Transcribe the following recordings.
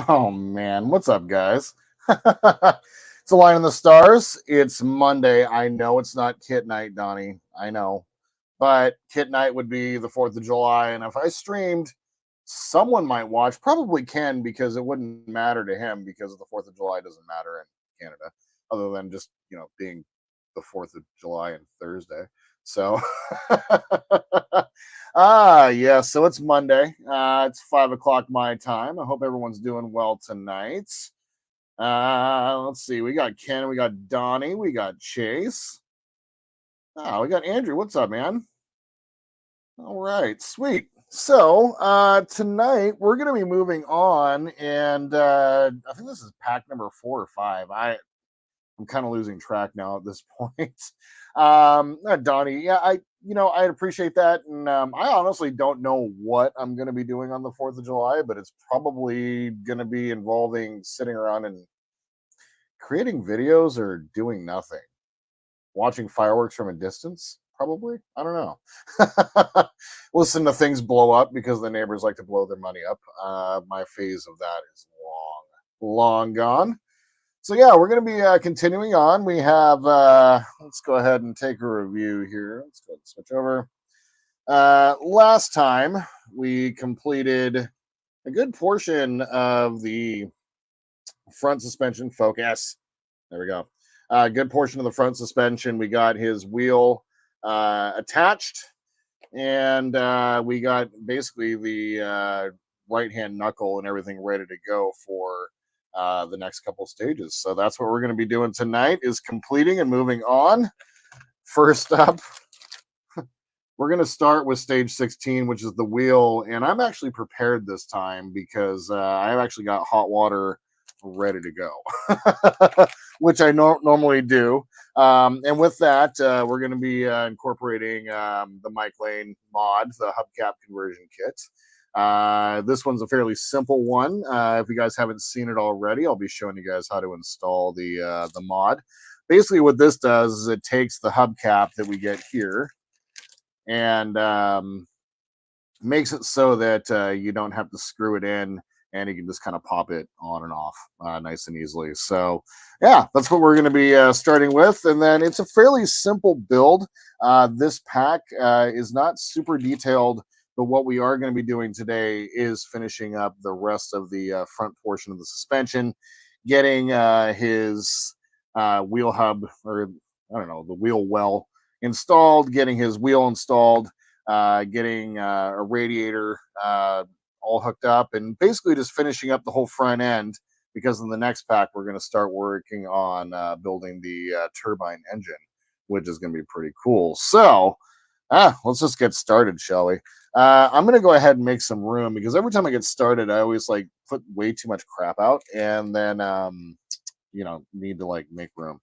Oh man, what's up, guys? It's a line in the stars. It's Monday. I know it's not Kit Night, Donnie. I know, but Kit Night would be the 4th of July, and if I streamed, someone might watch. Probably can because it wouldn't matter to him because the 4th of July doesn't matter in Canada, other than just being the 4th of July and Thursday. So, yeah. So it's Monday. It's 5 o'clock my time. I hope everyone's doing well tonight. Let's see. We got Ken. We got Donnie. We got Chase. We got Andrew. What's up, man? All right, sweet. So tonight we're gonna be moving on, and I think this is pack number 4 or 5. I'm kind of losing track now at this point. Donnie, yeah, I'd appreciate that, and I honestly don't know what I'm going to be doing on the 4th of July, but it's probably going to be involving sitting around and creating videos or doing nothing, watching fireworks from a distance. Probably, I don't know. Listen to things blow up because the neighbors like to blow their money up. My phase of that is long gone. So yeah, we're going to be continuing on. We have let's go ahead and take a review here. Let's go ahead and switch over. Last time we completed a good portion of the front suspension focus. There we go. A good portion of the front suspension. We got his wheel attached, and we got basically the right hand knuckle and everything ready to go for the next couple stages. So that's what we're going to be doing tonight, is completing and moving on. First up, we're going to start with stage 16, which is the wheel, and I'm actually prepared this time because I've actually got hot water ready to go, which I normally do. And with that, we're going to be incorporating the Mike Lane mod, the hubcap conversion kit. This one's a fairly simple one. If you guys haven't seen it already, I'll be showing you guys how to install the mod. Basically, what this does is it takes the hubcap that we get here and makes it so that you don't have to screw it in, and you can just kind of pop it on and off nice and easily. So yeah, that's what we're going to be starting with. And then it's a fairly simple build. This pack is not super detailed, but what we are going to be doing today is finishing up the rest of the front portion of the suspension, getting his wheel hub, or I don't know, the wheel well installed, getting his wheel installed, getting a radiator all hooked up, and basically just finishing up the whole front end because in the next pack we're going to start working on building the turbine engine, which is going to be pretty cool. So let's just get started, shall we? I'm going to go ahead and make some room, because every time I get started I always like put way too much crap out, and then need to like make room.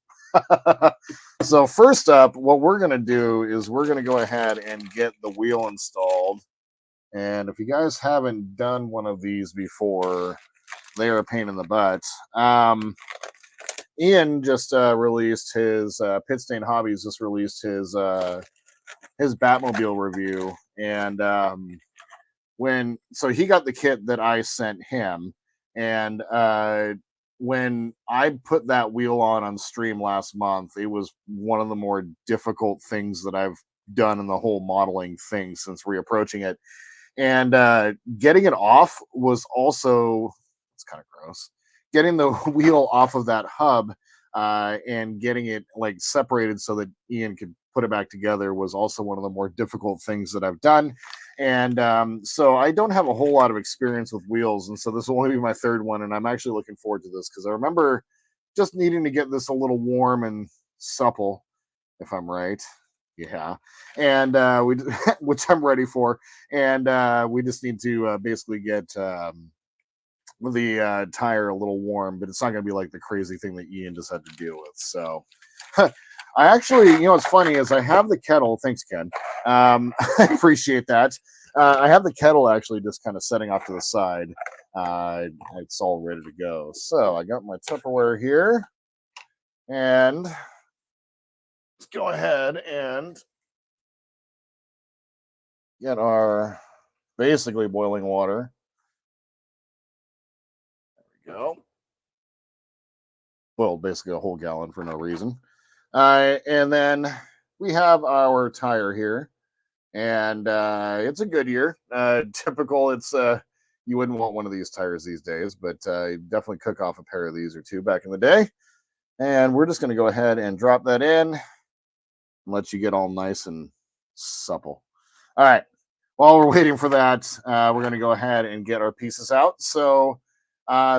So first up, what we're going to do is we're going to go ahead and get the wheel installed. And if you guys haven't done one of these before, they are a pain in the butt. Ian just released his Pit Stain Hobbies just released his Batmobile review, and he got the kit that I sent him, and when I put that wheel on stream last month, it was one of the more difficult things that I've done in the whole modeling thing since reapproaching it. And getting it off was also, it's kind of gross. Getting the wheel off of that hub and getting it like separated so that Ian could put it back together was also one of the more difficult things that I've done. And so I don't have a whole lot of experience with wheels, and so this will only be my third one, and I'm actually looking forward to this because I remember just needing to get this a little warm and supple, if I'm right. Yeah, and which I'm ready for, and we just need to basically get the tire a little warm, but it's not going to be like the crazy thing that Ian just had to deal with. So I actually, what's funny is I have the kettle. Thanks, Ken. I appreciate that. I have the kettle actually just kind of setting off to the side. It's all ready to go. So I got my Tupperware here, and let's go ahead and get our basically boiling water. There we go. Well, basically a whole gallon for no reason. And then we have our tire here, and it's a Goodyear. Typical. It's you wouldn't want one of these tires these days, but you definitely cook off a pair of these or two back in the day. And we're just going to go ahead and drop that in and let you get all nice and supple. All right. While we're waiting for that, we're going to go ahead and get our pieces out. So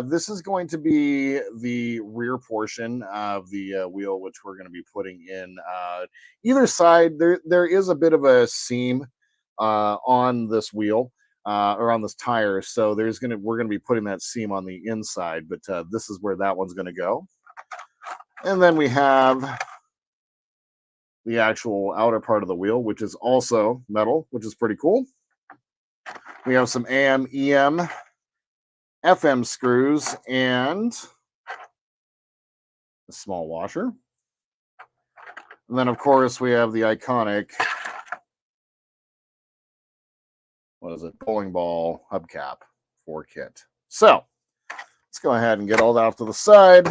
this is going to be the rear portion of the wheel, which we're going to be putting in either side. There is a bit of a seam on this wheel or on this tire, so we're going to be putting that seam on the inside. But this is where that one's going to go, and then we have the actual outer part of the wheel, which is also metal, which is pretty cool. We have some AM, EM, FM screws, and a small washer. And then, of course, we have the iconic, bowling ball hubcap for kit. So let's go ahead and get all that off to the side.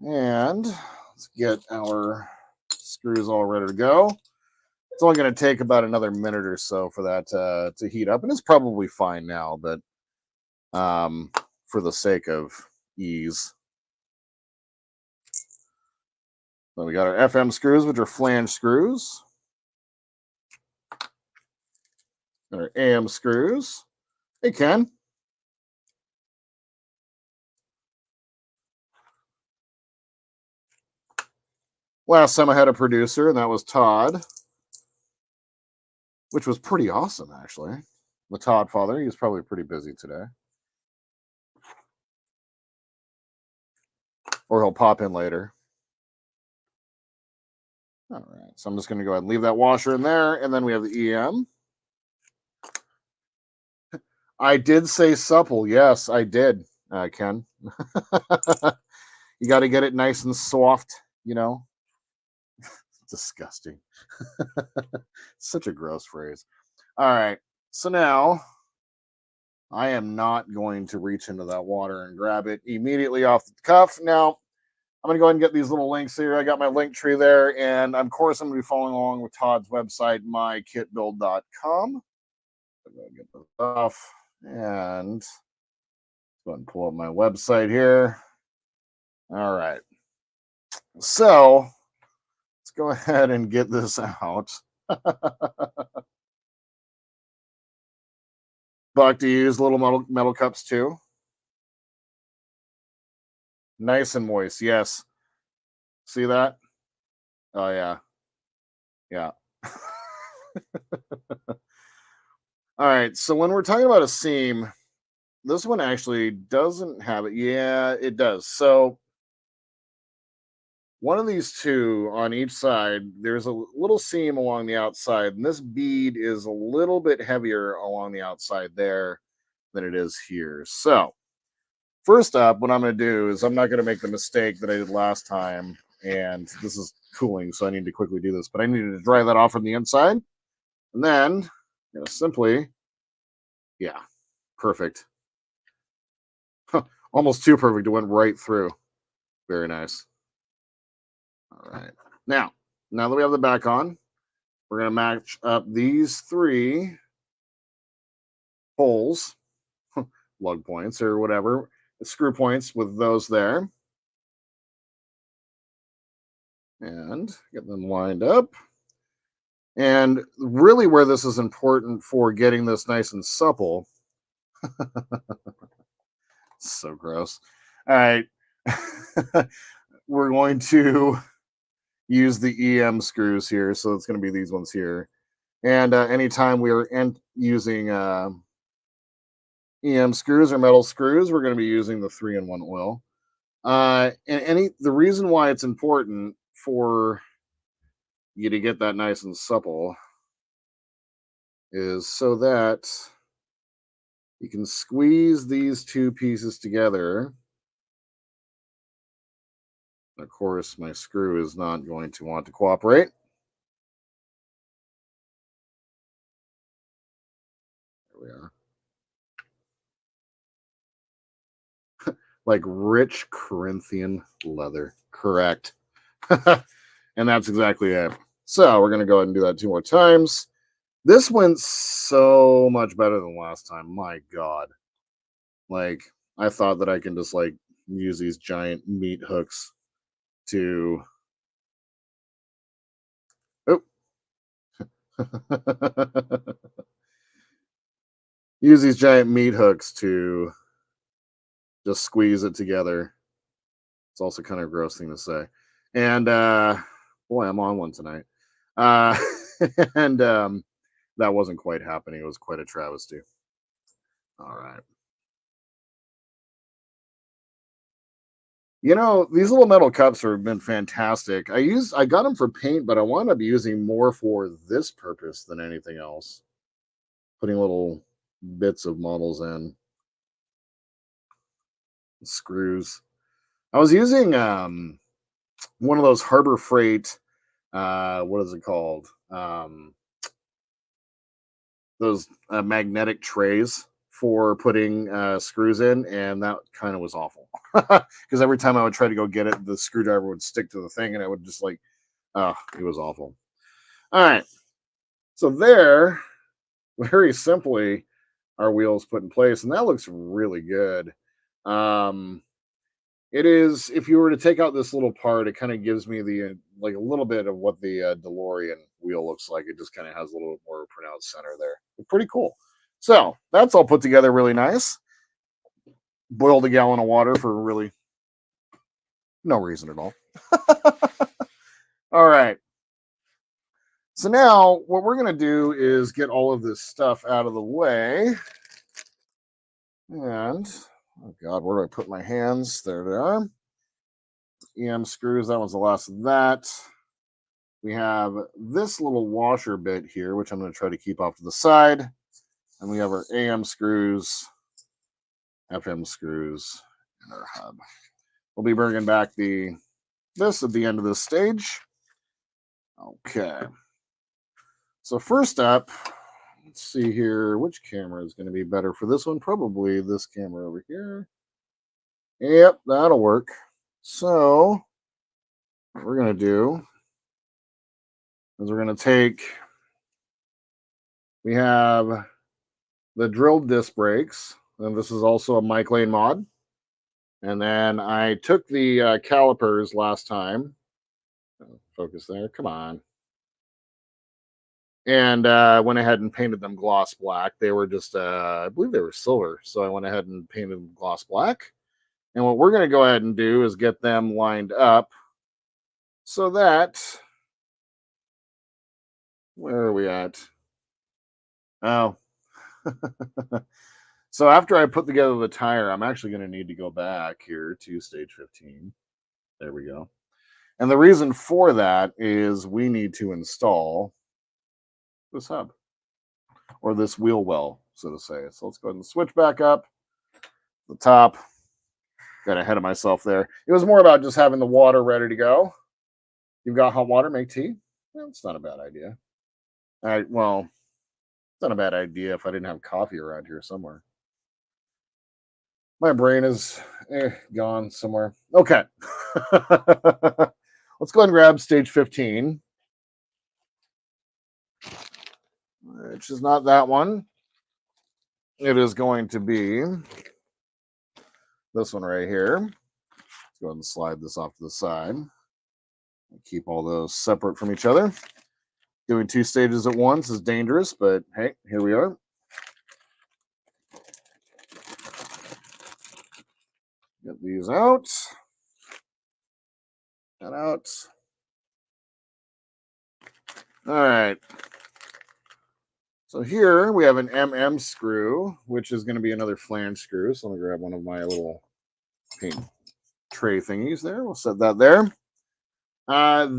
And let's get our screws all ready to go. It's only going to take about another minute or so for that to heat up, and it's probably fine now, but for the sake of ease. So we got our FM screws, which are flange screws. And our AM screws. Hey, Ken. Last time I had a producer, and that was Todd, which was pretty awesome, actually. The Todd father, he was probably pretty busy today. Or he'll pop in later. All right, so I'm just going to go ahead and leave that washer in there, and then we have the EM. I did say supple. Yes, I did, Ken. You got to get it nice and soft, Disgusting. Such a gross phrase. All right, so now I am not going to reach into that water and grab it immediately off the cuff. Now, I'm going to go ahead and get these little links here. I got my link tree there, and of course, I'm going to be following along with Todd's website, mykitbuild.com. I'm going to get this off and go ahead and pull up my website here. All right. So let's go ahead and get this out. Buck, do you use little metal cups too? Nice and moist. Yes. See that? Oh yeah. Yeah. All right. So when we're talking about a seam, this one actually doesn't have it. Yeah, it does. So one of these two on each side, there's a little seam along the outside, and this bead is a little bit heavier along the outside there than it is here. So first up, what I'm going to do is I'm not going to make the mistake that I did last time, and this is cooling, so I need to quickly do this. But I needed to dry that off from the inside, and then simply, yeah, perfect. Almost too perfect. It went right through. Very nice. All right. Now that we have the back on, we're going to match up these three holes, lug points or whatever, screw points with those there, and get them lined up. And really, where this is important for getting this nice and supple, so gross. All right. We're going to use the EM screws here. So it's going to be these ones here. And anytime we're using EM screws or metal screws, we're going to be using the 3-in-1 oil. And the reason why it's important for you to get that nice and supple is so that you can squeeze these two pieces together. Of course, my screw is not going to want to cooperate. There we are. Like rich Corinthian leather. Correct. And that's exactly it. So we're going to go ahead and do that two more times. This went so much better than last time. My God. Like, I thought that I can just like use these giant meat hooks to. Oh. Use these giant meat hooks to just squeeze it together. It's also kind of a gross thing to say. And boy, I'm on one tonight. Uh and that wasn't quite happening. It was quite a travesty. All right. These little metal cups have been fantastic. I got them for paint, but I wound up using more for this purpose than anything else. Putting little bits of models in, screws. I was using one of those Harbor Freight what is it called? Those magnetic trays for putting screws in, and that kind of was awful because every time I would try to go get it, the screwdriver would stick to the thing, and I would just like, oh, it was awful. All right, so there, very simply, our wheels put in place, and that looks really good. Um, It is. If you were to take out this little part, it kind of gives me the like a little bit of what the DeLorean wheel looks like. It just kind of has a little more pronounced center there. Pretty cool. So that's all put together really nice. Boiled a gallon of water for really no reason at all. All right. So now what we're gonna do is get all of this stuff out of the way. And oh god, where do I put my hands? There they are. EM screws. That was the last of that. We have this little washer bit here, which I'm going to try to keep off to the side. And we have our AM screws, FM screws, and our hub. We'll be bringing back this at the end of this stage. Okay. So first up, let's see here. Which camera is going to be better for this one? Probably this camera over here. Yep, that'll work. So what we're going to do is we're going to we have the drilled disc brakes, and this is also a Mike Lane mod. And then I took the calipers last time. Focus there. Come on. And went ahead and painted them gloss black. They were just, I believe they were silver. So I went ahead and painted them gloss black. And what we're going to go ahead and do is get them lined up so that, where are we at? Oh, so after I put together the tire, I'm actually going to need to go back here to stage 15. There we go. And the reason for that is we need to install this hub or this wheel well, so to say. So let's go ahead and switch back up the top. Got ahead of myself there. It was more about just having the water ready to go. You've got hot water, make tea. Well, it's not a bad idea. All right, well, it's not a bad idea if I didn't have coffee around here somewhere. My brain is gone somewhere. Okay. Let's go ahead and grab stage 15, which is not that one. It is going to be this one right here. Let's go ahead and slide this off to the side. Keep all those separate from each other. Doing two stages at once is dangerous, but hey, here we are. Get these out. That out. All right. So here we have an MM screw, which is going to be another flange screw. So let me grab one of my little paint tray thingies there. We'll set that there.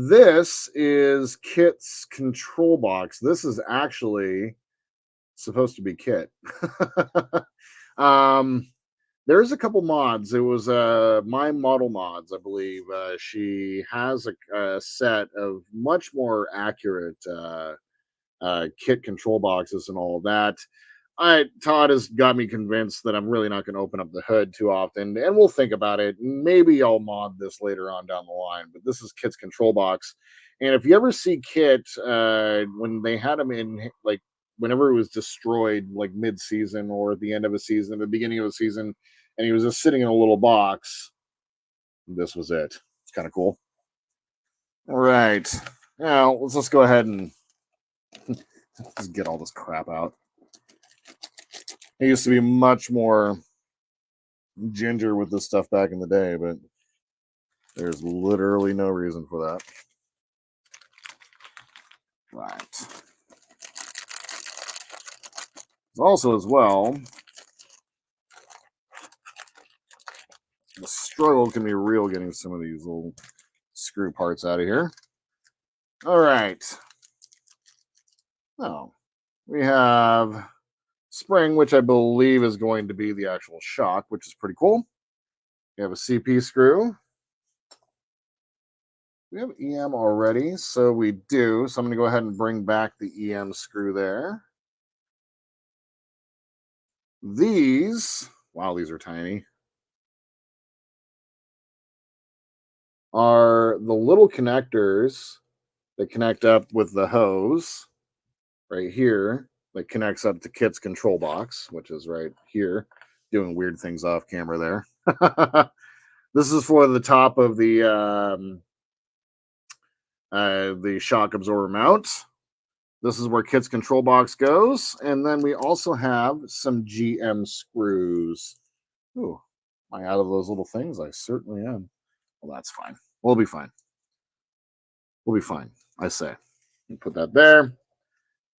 This is Kit's control box. This is actually supposed to be Kit. um, there's a couple mods. It was My Model Mods, I believe. She has a set of much more accurate kit control boxes and all of that. Todd has got me convinced that I'm really not going to open up the hood too often, and we'll think about it. Maybe I'll mod this later on down the line, but this is Kit's control box. And if you ever see Kit when they had him in, like, whenever it was destroyed, like mid-season or at the end of a season, the beginning of a season, and he was just sitting in a little box, this was it. It's kind of cool. All right, now let's just go ahead and just get all this crap out. It used to be much more ginger with this stuff back in the day, but there's literally no reason for that. Right. Also, as well, the struggle can be real getting some of these little screw parts out of here. All right. Now, we have spring, which I believe is going to be the actual shock, which is pretty cool. We have a CP screw. We have EM already, so we do. So I'm going to go ahead and bring back the EM screw there. These, wow, these are tiny, are the little connectors that connect up with the hose right here that connects up to Kit's control box, which is right here, doing weird things off camera there. This is for the top of the shock absorber mount. This is where Kit's control box goes. And then we also have some GM screws. Ooh, am I out of those little things? I certainly am. Well, that's fine. We'll be fine. We'll be fine, I say. Put that there.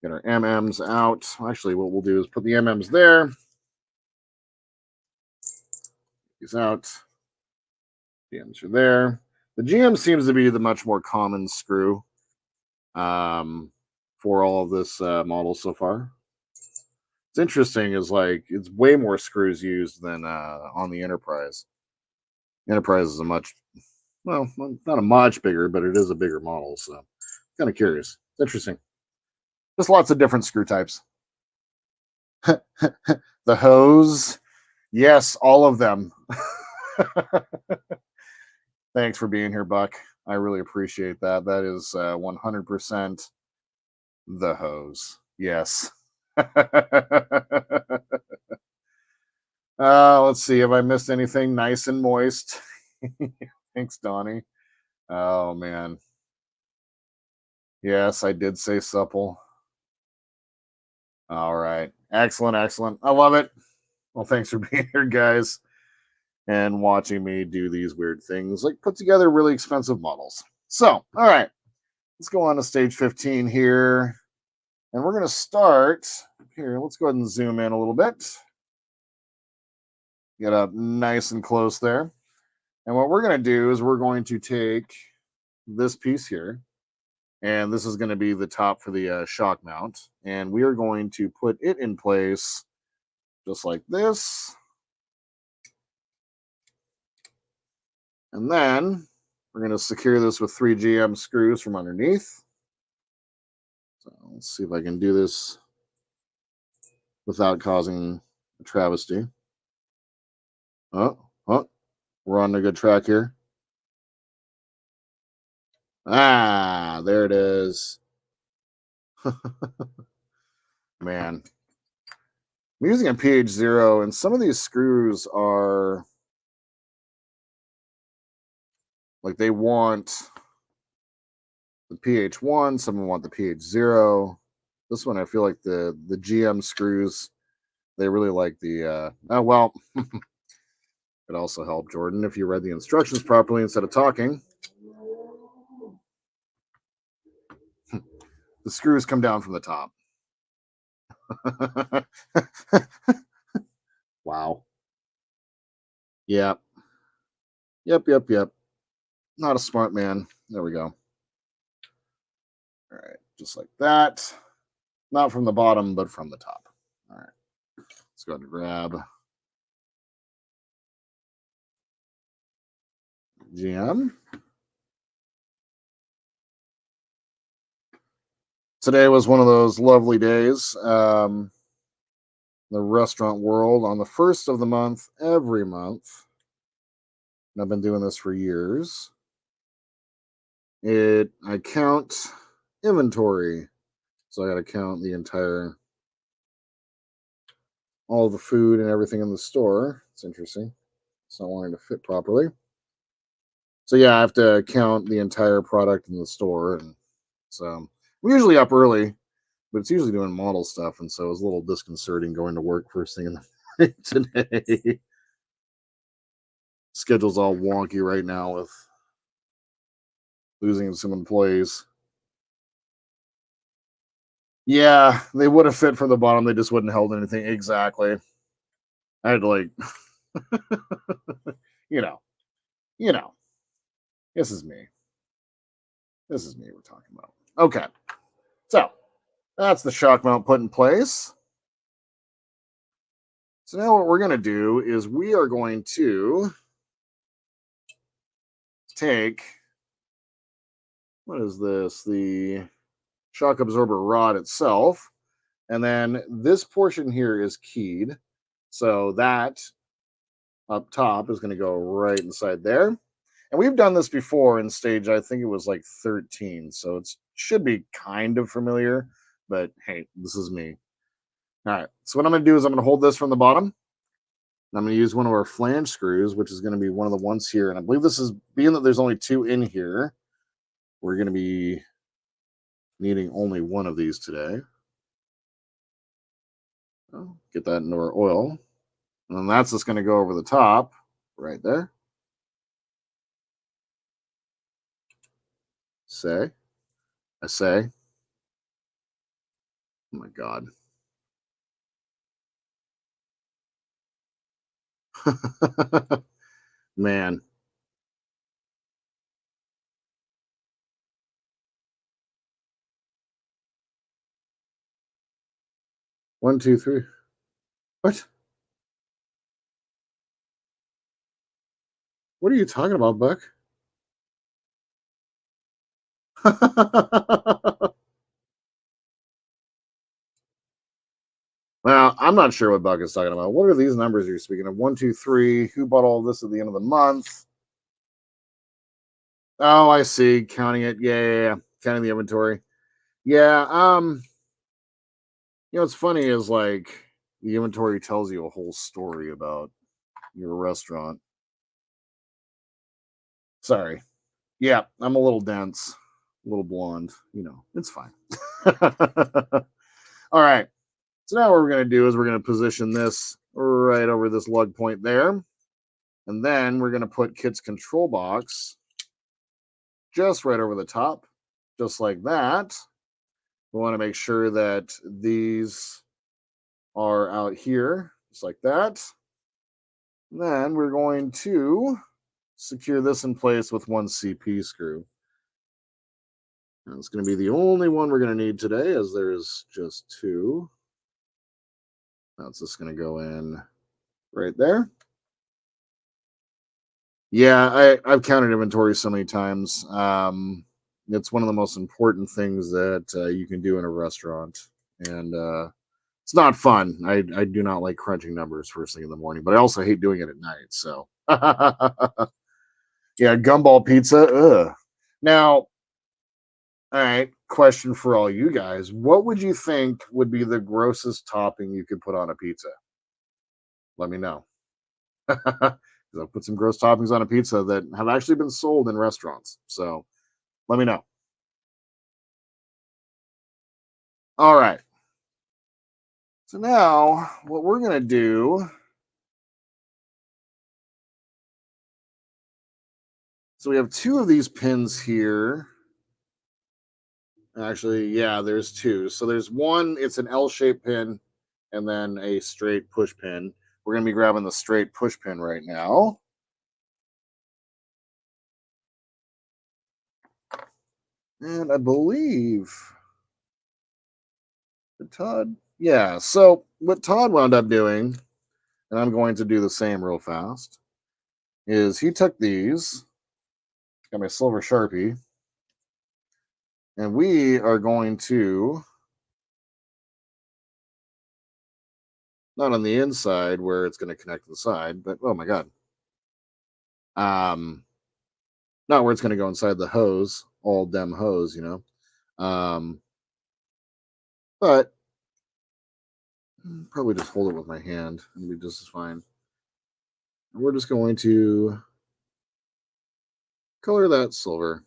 Get our MMs out. Actually, what we'll do is put the MMs there. These out. GMs are there. The GM seems to be the much more common screw for all of this model so far. It's interesting is like it's way more screws used than on the Enterprise. Enterprise is a much, well, not a much bigger, but it is a bigger model. So kind of curious. It's interesting. Just lots of different screw types. The hose, yes, all of them. Thanks for being here, Buck. I really appreciate that. That is 100% the hose. Yes. Let's see. Have I missed anything nice and moist? Thanks, Donnie. Oh, man. Yes, I did say supple. All right. Excellent. Excellent. I love it. Well, thanks for being here, guys. and watching me do these weird things, like put together really expensive models. So, all right, let's go on to stage 15 here. And we're going to start here. Let's go ahead and zoom in a little bit. Get up nice and close there. And what we're going to do is we're going to take this piece here, and this is going to be the top for the shock mount. And we are going to put it in place just like this. And then we're going to secure this with 3 GM screws from underneath. So let's see if I can do this without causing a travesty. Oh, we're on a good track here. Ah, there it is. Man. I'm using a PH0, and some of these screws are like they want the PH1, some of them want the PH0. This one, I feel like the GM screws, they really like the oh well. It also helped, Jordan, if you read the instructions properly instead of talking. The screws come down from the top. Wow. Yep. Yep. Not a smart man. There we go. All right, just like that. Not from the bottom, but from the top. All right. Let's go ahead and grab GM. Today was one of those lovely days. The restaurant world on the first of the month, every month. And I've been doing this for years. I count inventory. So I got to count the entire, all the food and everything in the store. It's interesting. It's not wanting to fit properly. So yeah, I have to count the entire product in the store. And so I'm usually up early, but it's usually doing model stuff. And so it was a little disconcerting going to work first thing in the morning today. Schedule's all wonky right now with losing some employees. Yeah, they would have fit from the bottom. They just wouldn't held anything. Exactly. I had to like, you know, you know, this is me. This is me we're talking about. Okay. So that's the shock mount put in place. So now what we're going to do is we are going to take, what is this? The shock absorber rod itself. And then this portion here is keyed. So that up top is going to go right inside there. And we've done this before in stage, I think it was like 13. So it should be kind of familiar, but hey, this is me. All right. So what I'm going to do is I'm going to hold this from the bottom. And I'm going to use one of our flange screws, which is going to be one of the ones here. And I believe this is, being that there's only 2 in here, we're going to be needing only one of these today. Oh, get that into our oil. And then that's just going to go over the top right there. I say. Oh my God. Man. One, two, three. What? What are you talking about, Buck? Well, I'm not sure what Buck is talking about. What are these numbers you're speaking of? 1, 2, 3. Who bought all this at the end of the month? Oh, I see. Counting it. Yeah. Counting the inventory. Yeah. What's funny is like the inventory tells you a whole story about your restaurant. Sorry. Yeah, I'm a little dense, a little blonde. It's fine. All right. So now what we're going to do is we're going to position this right over this lug point there. And And then we're going to put Kit's control box just right over the top, just like that. We want to make sure that these are out here, just like that. And then we're going to secure this in place with one CP screw. And it's going to be the only one we're going to need today, as there's just two. That's just going to go in right there. Yeah, I've counted inventory so many times. It's one of the most important things that you can do in a restaurant, and it's not fun. I do not like crunching numbers first thing in the morning, but I also hate doing it at night. So, yeah, gumball pizza. Ugh. Now, all right, question for all you guys: what would you think would be the grossest topping you could put on a pizza? Let me know. I'll put some gross toppings on a pizza that have actually been sold in restaurants. So let me know. All right. So now what we're going to do. So we have two of these pins here. Actually, yeah, there's two. So there's one, it's an L-shaped pin, and then a straight push pin. We're going to be grabbing the straight push pin right now. And I believe Todd. Yeah. So what Todd wound up doing, and I'm going to do the same real fast, is he took these, got my silver Sharpie, and we are going to, not on the inside where it's going to connect to the side, but oh my God. Um, Not where it's going to go inside the hose, all dem hose, you know. But probably just hold it with my hand and be just as fine. And we're just going to color that silver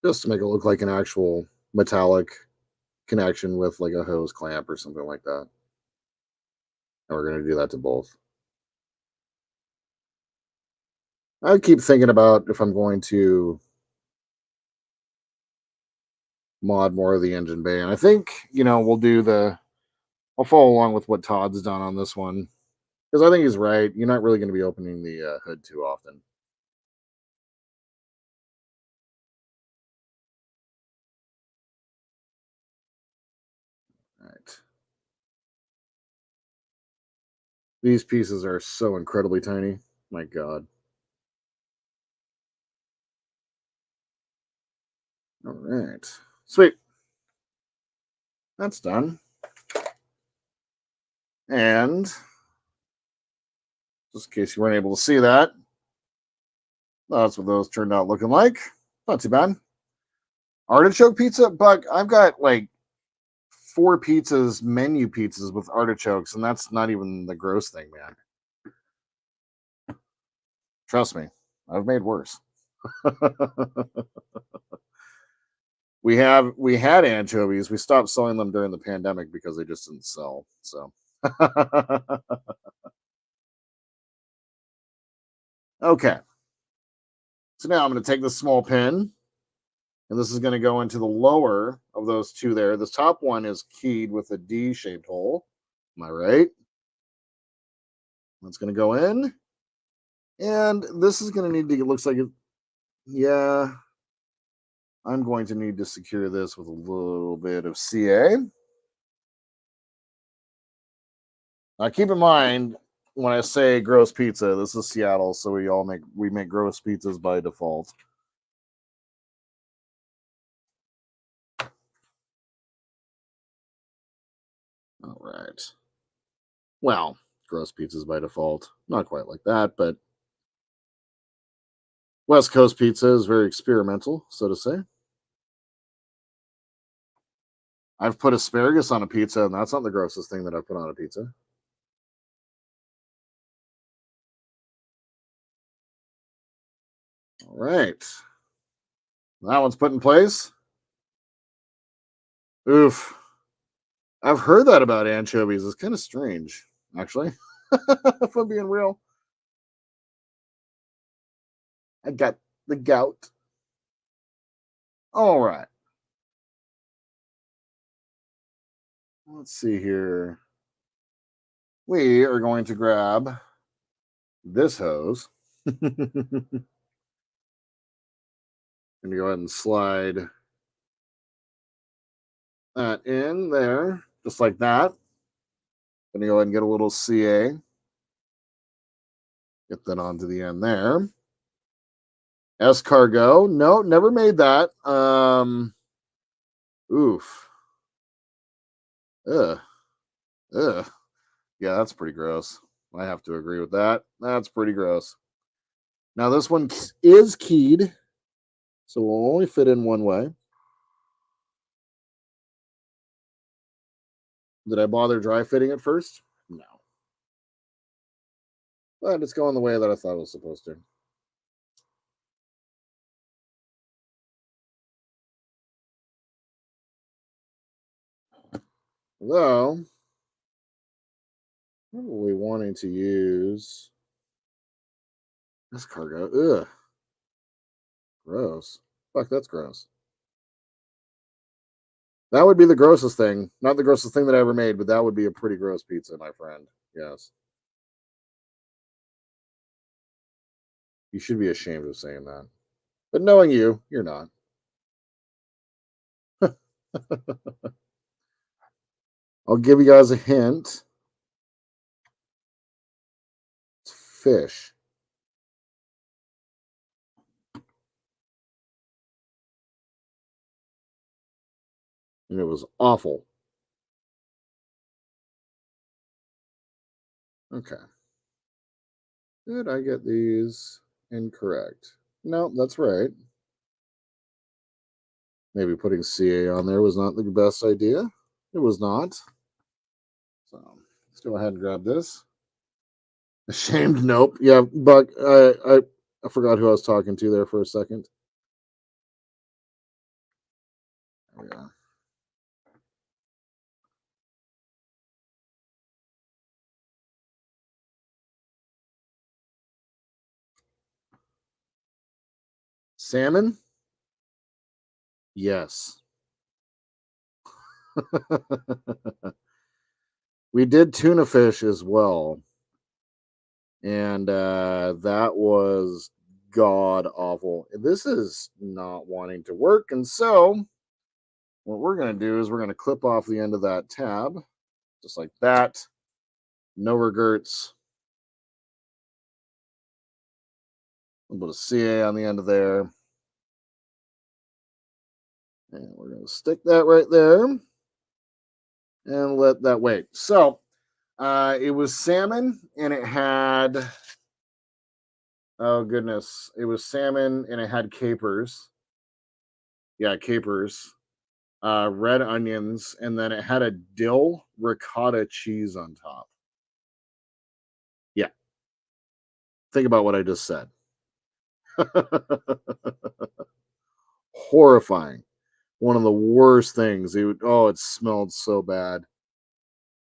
just to make it look like an actual metallic connection with like a hose clamp or something like that. And we're going to do that to both. I keep thinking about if I'm going to mod more of the engine bay, and I think we'll do I'll follow along with what Todd's done on this one, because I think he's right. You're not really going to be opening the hood too often. All right. These pieces are so incredibly tiny. My God. All right. Sweet. That's done. And just in case you weren't able to see that, that's what those turned out looking like. Not too bad. Artichoke pizza, Buck. I've got like 4 pizzas, menu pizzas with artichokes, and that's not even the gross thing, man. Trust me, I've made worse. We had anchovies. We stopped selling them during the pandemic because they just didn't sell. So okay. So now I'm going to take this small pin, and this is going to go into the lower of those two there. This top one is keyed with a D-shaped hole. Am I right? That's going to go in. And this is going to need to, it looks like it, yeah, I'm going to need to secure this with a little bit of CA. Now keep in mind, when I say gross pizza, this is Seattle, so we make gross pizzas by default. All right. Well, gross pizzas by default. Not quite like that, but West Coast pizza is very experimental, so to say. I've put asparagus on a pizza, and that's not the grossest thing that I've put on a pizza. All right. That one's put in place. Oof. I've heard that about anchovies. It's kind of strange, actually, if I'm being real. I got the gout. All right. Let's see here. We are going to grab this hose. Going to go ahead and slide that in there, just like that. Going to go ahead and get a little CA. Get that onto the end there. Escargot. No, never made that. Oof. Ugh. Ugh. Yeah, that's pretty gross. I have to agree with that. That's pretty gross. Now, this one is keyed, so will only fit in one way. Did I bother dry fitting it first? No. But it's going the way that I thought it was supposed to. Though, probably wanting to use this cargo. Ugh. Gross. Fuck, that's gross. That would be the grossest thing. Not the grossest thing that I ever made, but that would be a pretty gross pizza, my friend. Yes. You should be ashamed of saying that. But knowing you, you're not. I'll give you guys a hint. It's fish. And it was awful. Okay. Did I get these incorrect? No, that's right. Maybe putting CA on there was not the best idea. It was not. So let's go ahead and grab this. Ashamed? Nope. Yeah, Buck. I forgot who I was talking to there for a second. There we go. Salmon? Yes. We did tuna fish as well, and that was god awful. This is not wanting to work, and so what we're going to do is we're going to clip off the end of that tab, just like that. No regrets. A little bit of CA on the end of there. And we're going to stick that right there and let that wait. So it was salmon and it had, oh goodness, it was salmon and it had capers. Yeah, capers, red onions, and then it had a dill ricotta cheese on top. Yeah, think about what I just said. Horrifying. One of the worst things. It smelled so bad.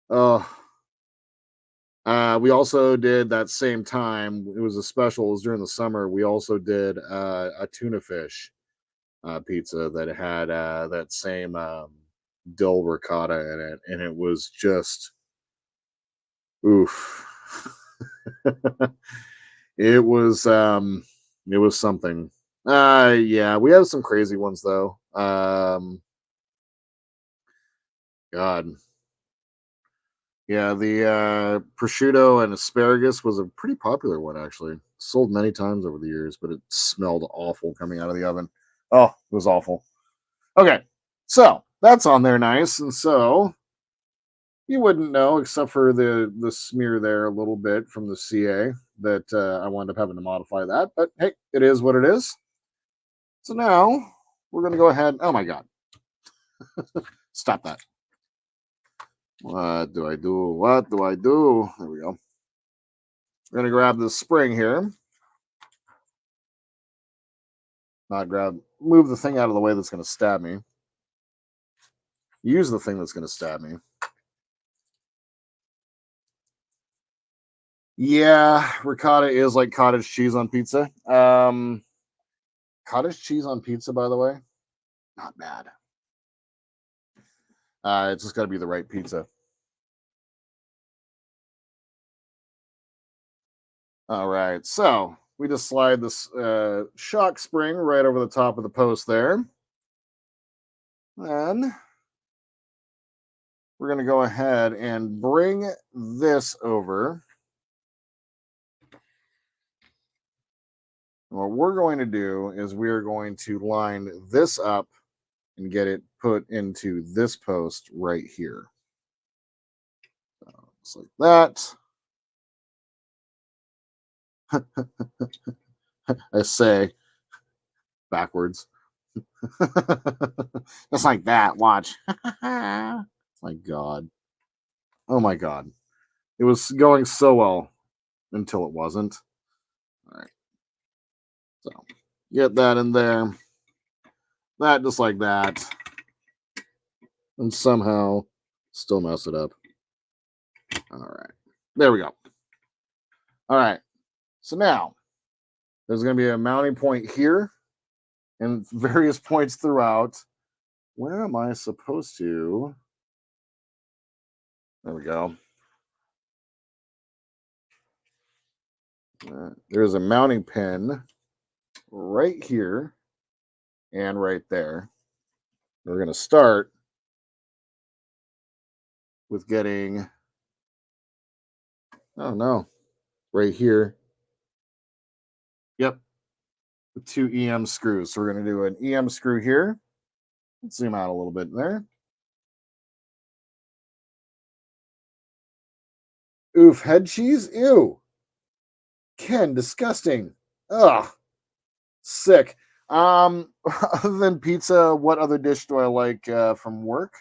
Oh, we also did that same time. It was a special. It was during the summer. We also did a tuna fish pizza that had that same dill ricotta in it, and it was just oof. it was um, it was something. Yeah, we have some crazy ones though. God, yeah, the prosciutto and asparagus was a pretty popular one actually. Sold many times over the years, but it smelled awful coming out of the oven. Oh, it was awful. Okay, so that's on there nice, and so you wouldn't know except for the smear there a little bit from the CA that I wound up having to modify that. But hey, it is what it is. So now we're gonna go ahead. Oh my God, stop that! What do I do? What do I do? There we go. We're gonna grab the spring here. Not grab. Move the thing out of the way that's gonna stab me. Use the thing that's gonna stab me. Yeah, ricotta is like cottage cheese on pizza. cottage cheese on pizza, by the way, not bad. It's just got to be the right pizza. All right, so we just slide this shock spring right over the top of the post there. Then we're going to go ahead and bring this over. What we're going to do is we're going to line this up and get it put into this post right here. Just like that. I say backwards. Just like that. Watch. My God. Oh my God. It was going so well until it wasn't. All right. So get that in there. That just like that. And somehow still mess it up. All right. There we go. All right. So now there's going to be a mounting point here and various points throughout. Where am I supposed to? There we go. There's a mounting pin right here and right there. We're going to start with getting, oh no, right here. Yep, the 2 EM screws. So we're going to do an EM screw here. Let's zoom out a little bit there. Oof, head cheese? Ew. Ken, disgusting. Ugh, sick. Other than pizza, what other dish do I like from work?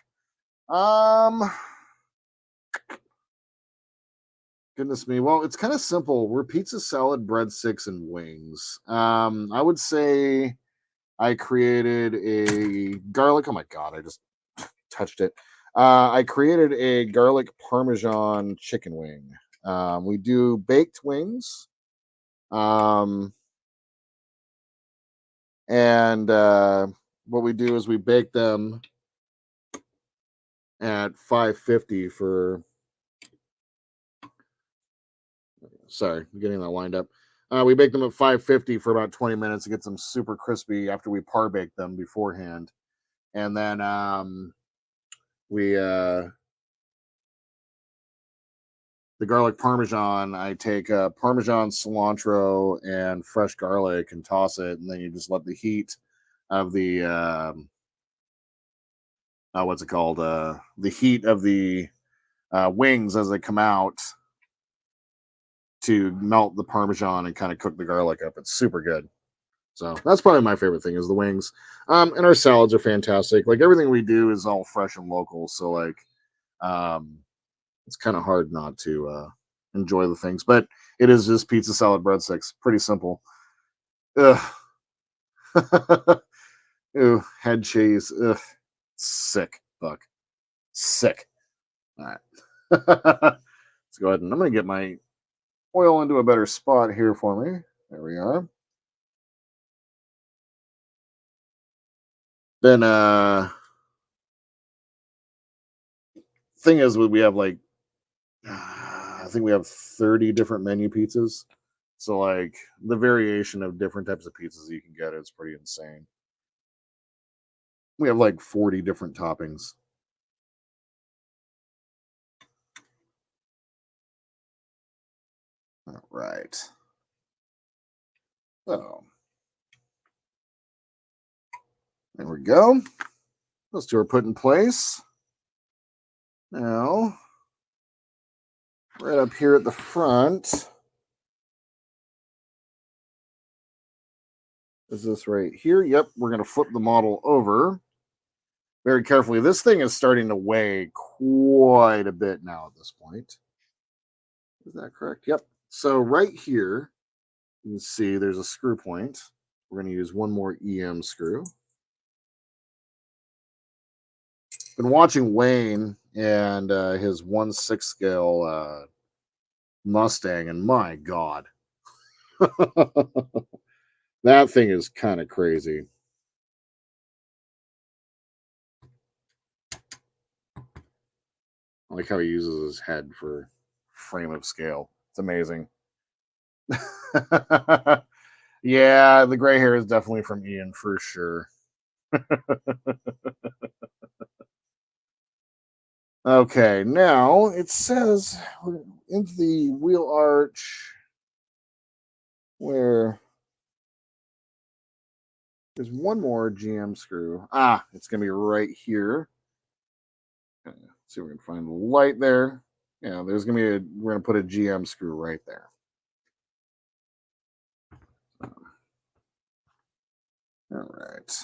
Goodness me. Well, it's kind of simple. We're pizza, salad, breadsticks, and wings. I would say I created a garlic. Oh my God, I just touched it. I created a garlic parmesan chicken wing. We do baked wings. And what we do is we bake them at 550 for, sorry, I'm getting that lined up. We bake them at 550 for about 20 minutes to get them super crispy after we par bake them beforehand. And then we the garlic parmesan, I take parmesan, cilantro, and fresh garlic and toss it, and then you just let the heat of the what's it called? The heat of the wings as they come out to melt the parmesan and kind of cook the garlic up. It's super good. So that's probably my favorite thing is the wings. And our salads are fantastic. Like everything we do is all fresh and local. So like it's kind of hard not to enjoy the things. But it is just pizza, salad, breadsticks. Pretty simple. Ugh. Ew, head cheese. Ugh. Sick. Fuck. Sick. All right. Let's go ahead and I'm gonna get my oil into a better spot here for me. There we are. Then thing is we have like I think we have 30 different menu pizzas. So like the variation of different types of pizzas you can get is pretty insane. We have like 40 different toppings. All right. So there we go. Those two are put in place. Now, right up here at the front is this right here. Yep, we're going to flip the model over very carefully. This thing is starting to weigh quite a bit now at this point. Is that correct? Yep. So right here, you can see there's a screw point. We're going to use one more EM screw. Been watching Wayne and his 1/6 scale Mustang, and my God. That thing is kind of crazy. I like how he uses his head for frame of scale. It's amazing. Yeah, the gray hair is definitely from Ian for sure. Okay, now it says we're into the wheel arch where there's one more GM screw. Ah, it's gonna be right here. See if we can find the light there. Yeah, there's gonna be we're gonna put a GM screw right there. All right.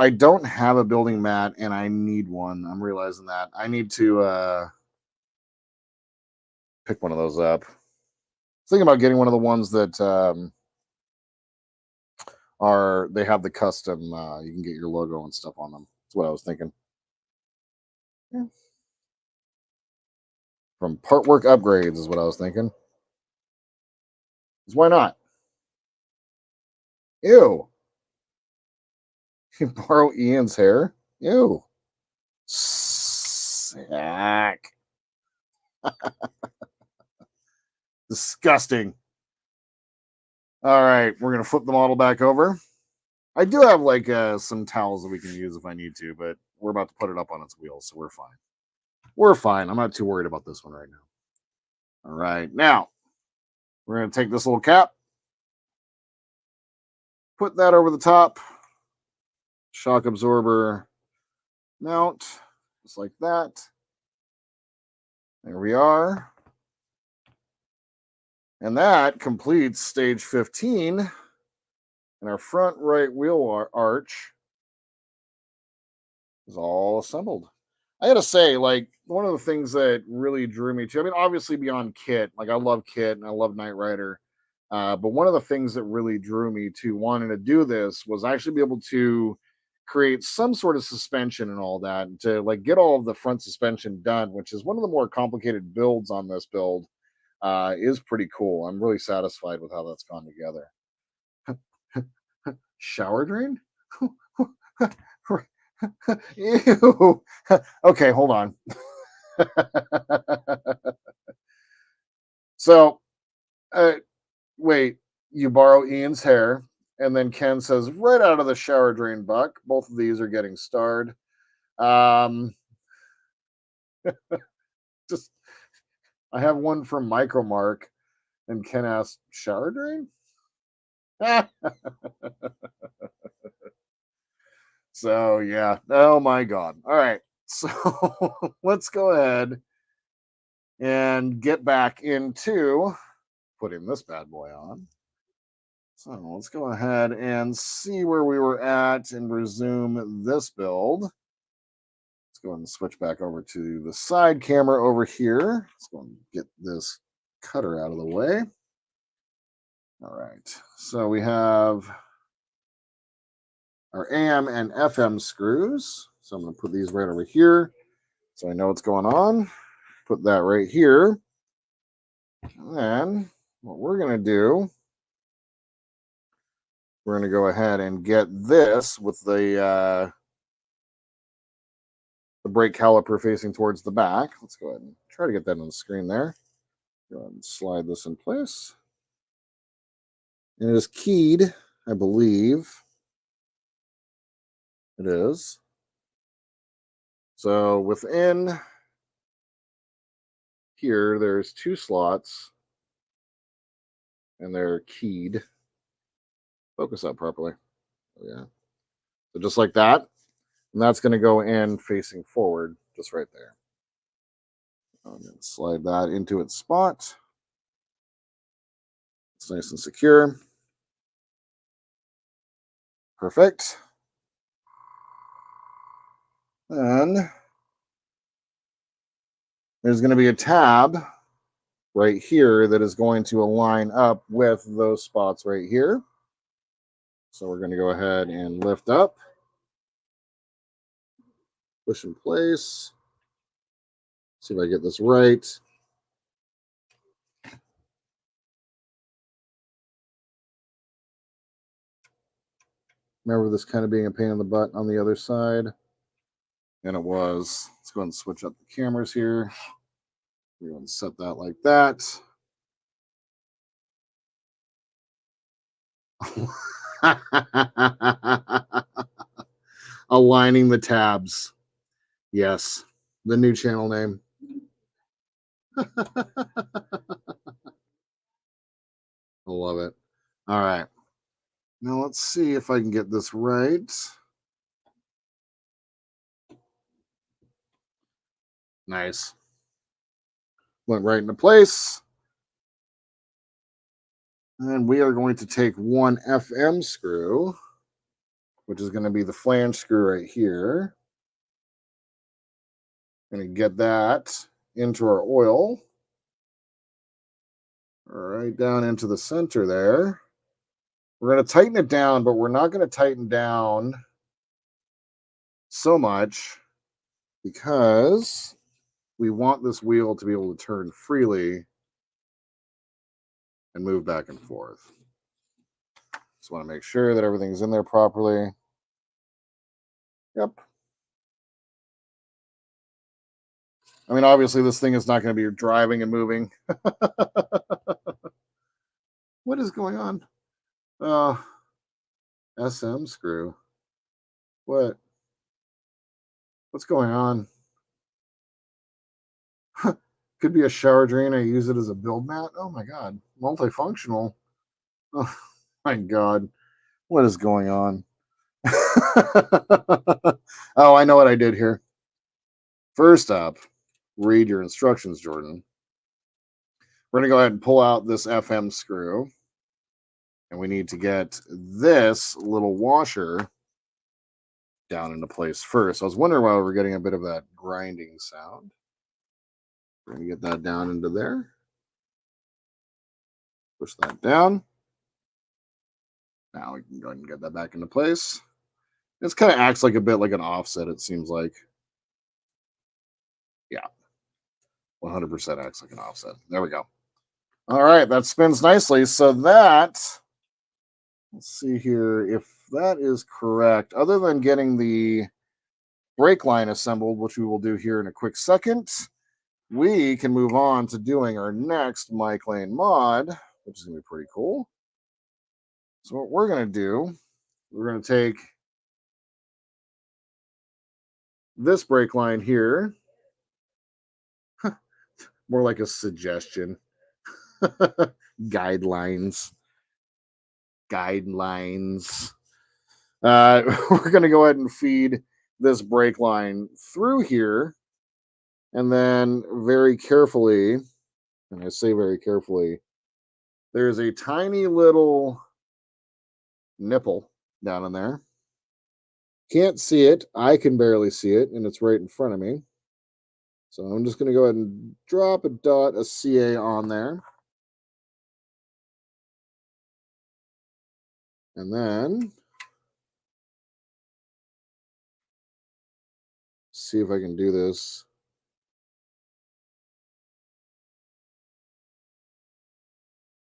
I don't have a building mat and I need one. I'm realizing that. I need to pick one of those up. Thinking about getting one of the ones that are they have the custom you can get your logo and stuff on them. That's what I was thinking. Yeah. From part work upgrades is what I was thinking. 'Cause why not? Ew. You borrow Ian's hair? Ew. Sick. Disgusting. All right, we're gonna flip the model back over. I do have like some towels that we can use if I need to, but we're about to put it up on its wheels, so we're fine. We're fine. I'm not too worried about this one right now. All right, now we're gonna take this little cap, put that over the top, shock absorber mount, just like that. There we are. And that completes stage 15. And our front right wheel arch is all assembled. I gotta say, like, one of the things that really drew me to, I mean, obviously beyond Kit, like I love Kit and I love Knight Rider. But one of the things that really drew me to wanting to do this was actually be able to create some sort of suspension and all that, and to like get all of the front suspension done, which is one of the more complicated builds on this build. Is pretty cool. I'm really satisfied with how that's gone together. Shower drain? Ew. Okay, hold on. So, uh, wait, you borrow Ian's hair, and then Ken says, right out of the shower drain, Buck. Both of these are getting starred. Um, just, I have one from Micro Mark, and Ken asks, shower drain? So, yeah. Oh my God. All right. So, let's go ahead and get back into putting this bad boy on. So let's go ahead and see where we were at and resume this build. Let's go ahead and switch back over to the side camera over here. Let's go and get this cutter out of the way. All right. So we have our AM and FM screws. So I'm going to put these right over here so I know what's going on. Put that right here. And then what we're going to do, we're going to go ahead and get this with the brake caliper facing towards the back. Let's go ahead and try to get that on the screen there. Go ahead and slide this in place. And it is keyed, I believe. It is. So within here, there's two slots and they're keyed. Focus up properly. Oh, yeah. So just like that. And that's going to go in facing forward, just right there. I'm going to slide that into its spot. It's nice and secure. Perfect. And there's going to be a tab right here that is going to align up with those spots right here. So we're going to go ahead and lift up, push in place. See if I get this right. Remember this kind of being a pain in the butt on the other side? And it was. Let's go ahead and switch up the cameras here. We're going to set that like that. Aligning the tabs. Yes, the new channel name. I love it. All right. Now let's see if I can get this right. Nice. Went right into place. And we are going to take one FM screw, which is going to be the flange screw right here. Going to get that into our oil. Right down into the center there. We're going to tighten it down, but we're not going to tighten down so much because we want this wheel to be able to turn freely and move back and forth. Just want to make sure that everything's in there properly. Yep. I mean, obviously, this thing is not going to be driving and moving. What is going on? SM screw. What? What's going on? Could be a shower drain. I use it as a build mat. Oh my god. Multifunctional. Oh my god. What is going on? Oh, I know what I did here. First up, read your instructions, Jordan. We're going to go ahead and pull out this FM screw. And we need to get this little washer down into place first. I was wondering why we're getting a bit of that grinding sound. We're going to get that down into there. Push that down. Now we can go ahead and get that back into place. This kind of acts like a bit like an offset, it seems like. Yeah. 100% acts like an offset. There we go. All right, that spins nicely. So that, let's see here if that is correct. Other than getting the brake line assembled, which we will do here in a quick second, we can move on to doing our next Mike Lane mod, which is going to be pretty cool. So what we're going to do, we're going to take this brake line here, more like a suggestion, guidelines. We're going to go ahead and feed this brake line through here, and then very carefully, and I say very carefully, there's a tiny little nipple down in there. Can't see it. I can barely see it, and it's right in front of me. So I'm just going to go ahead and drop a dot, a CA on there. And then see if I can do this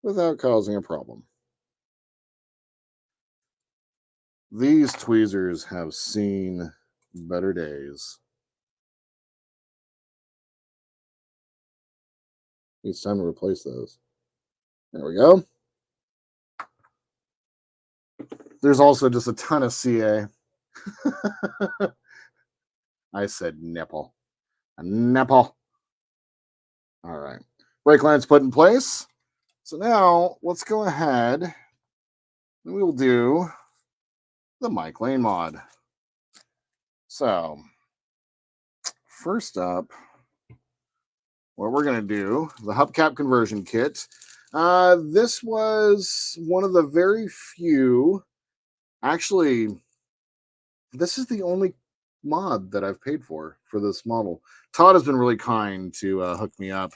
without causing a problem. These tweezers have seen better days. It's time to replace those. There we go. There's also just a ton of CA. I said nipple. A nipple. All right. Brake line's put in place. So now let's go ahead and we will do the Mike Lane mod. So first up, what we're going to do, the hubcap conversion kit. This was one of the very few, actually, this is the only mod that I've paid for this model. Todd has been really kind to hook me up.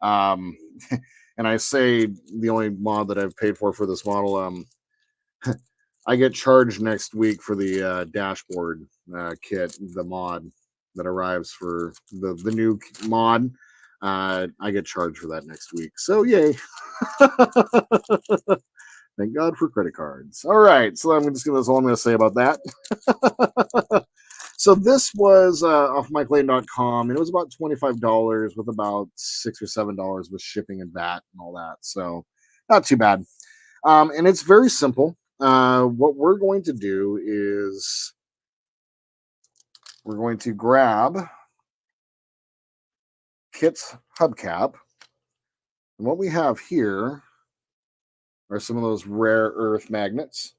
And I say the only mod that I've paid for this model. I get charged next week for the dashboard kit, the mod that arrives for the new mod. I get charged for that next week. So yay. Thank God for credit cards. All right, so that's all I'm going to say about that. So this was off MikeLane.com, and it was about $25 with about $6 or $7 with shipping and VAT and all that. So not too bad. And it's very simple. What we're going to do is we're going to grab Kit's hubcap. And what we have here are some of those rare earth magnets.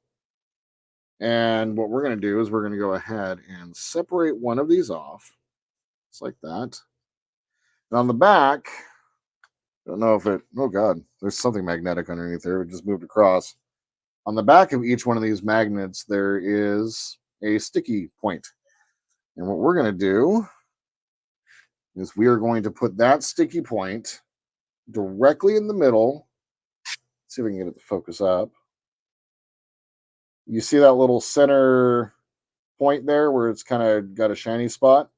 And what we're going to do is we're going to go ahead and separate one of these off, just like that. And on the back, I don't know if it, oh God, there's something magnetic underneath there. It just moved across. On the back of each one of these magnets, there is a sticky point. And what we're going to do is we are going to put that sticky point directly in the middle. Let's see if we can get it to focus up. You see that little center point there where it's kind of got a shiny spot?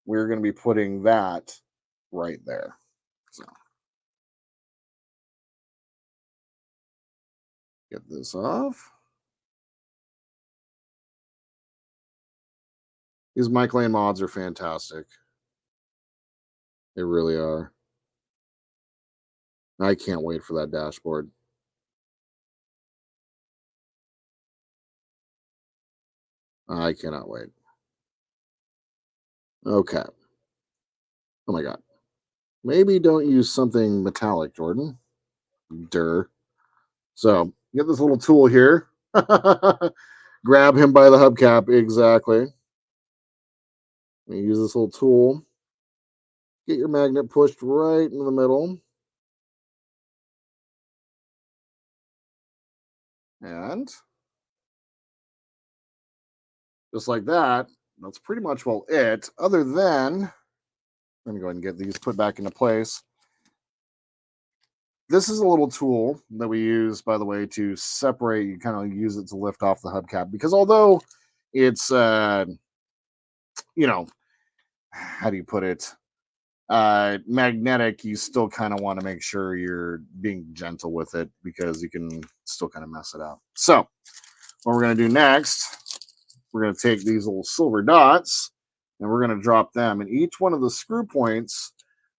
We're going to be putting that right there. So get this off. These Mike Lane mods are fantastic. They really are. I can't wait for that dashboard. I cannot wait. Okay. Oh my God. Maybe don't use something metallic, Jordan. Durr. So get this little tool here. Grab him by the hubcap. Exactly. You use this little tool. Get your magnet pushed right in the middle. And just like that, that's pretty much well it. Other than, let me go ahead and get these put back into place. This is a little tool that we use, by the way, to separate. You kind of use it to lift off the hubcap because although it's, how do you put it? Magnetic, you still kind of want to make sure you're being gentle with it because you can still kind of mess it up. So what we're going to do next, we're going to take these little silver dots and we're going to drop them in each one of the screw points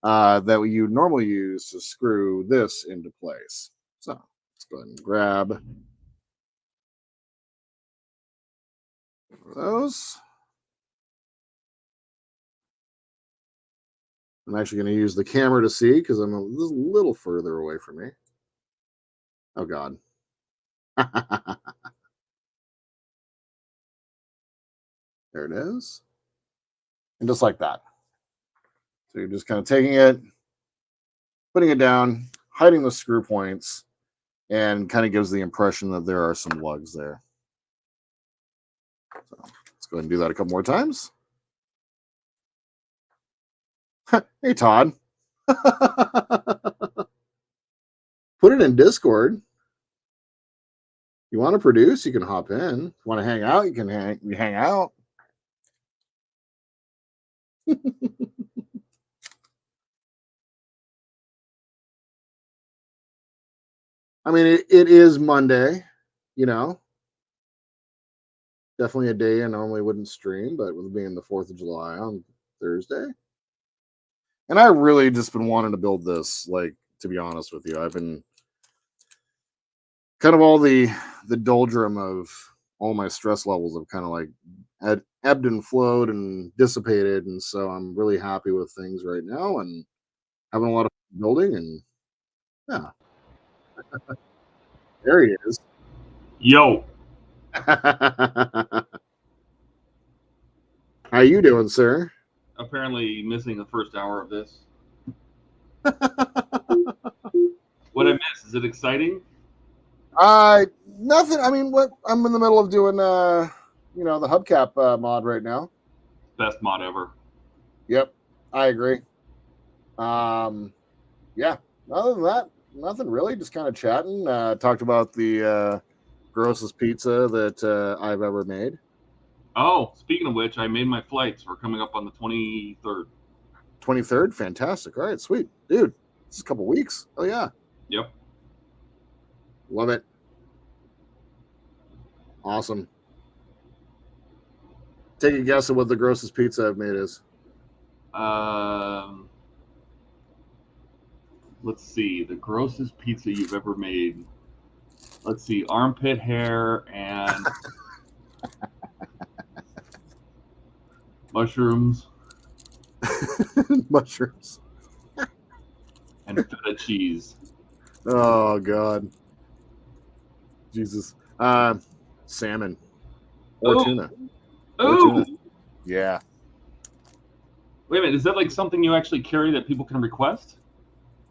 that you normally use to screw this into place. So let's go ahead and grab those. I'm actually going to use the camera to see because I'm a little further away from me. Oh God. There it is. And just like that. So you're just kind of taking it, putting it down, hiding the screw points, and kind of gives the impression that there are some lugs there. So let's go ahead and do that a couple more times. Hey, Todd. Put it in Discord. You want to produce, you can hop in. Want to hang out, you can hang out. I mean, it is Monday, definitely a day I normally wouldn't stream, but with being the 4th of July on Thursday. And I really just been wanting to build this, like, to be honest with you. I've been kind of all the doldrum of all my stress levels have kind of like ebbed and flowed and dissipated. And so I'm really happy with things right now and having a lot of fun building. And yeah, there he is. Yo. How you doing, sir? Apparently missing the first hour of this. What I miss? Is it exciting? Nothing. I mean, what I'm in the middle of doing, the hubcap mod right now. Best mod ever. Yep, I agree. Yeah. Other than that, nothing really. Just kind of chatting. Talked about the grossest pizza that I've ever made. Oh, speaking of which, I made my flights. We're coming up on the 23rd. 23rd, fantastic. All right, sweet, dude. It's a couple weeks. Oh yeah, Yep. love it. Awesome. Take a guess at what the grossest pizza I've made is. Let's see. The grossest pizza you've ever made. Let's see. Armpit hair and mushrooms Mushrooms. and feta cheese. Oh God. Jesus. Salmon. Or Oh, tuna. Or oh! tuna. Yeah. Wait a minute. Is that like something you actually carry that people can request?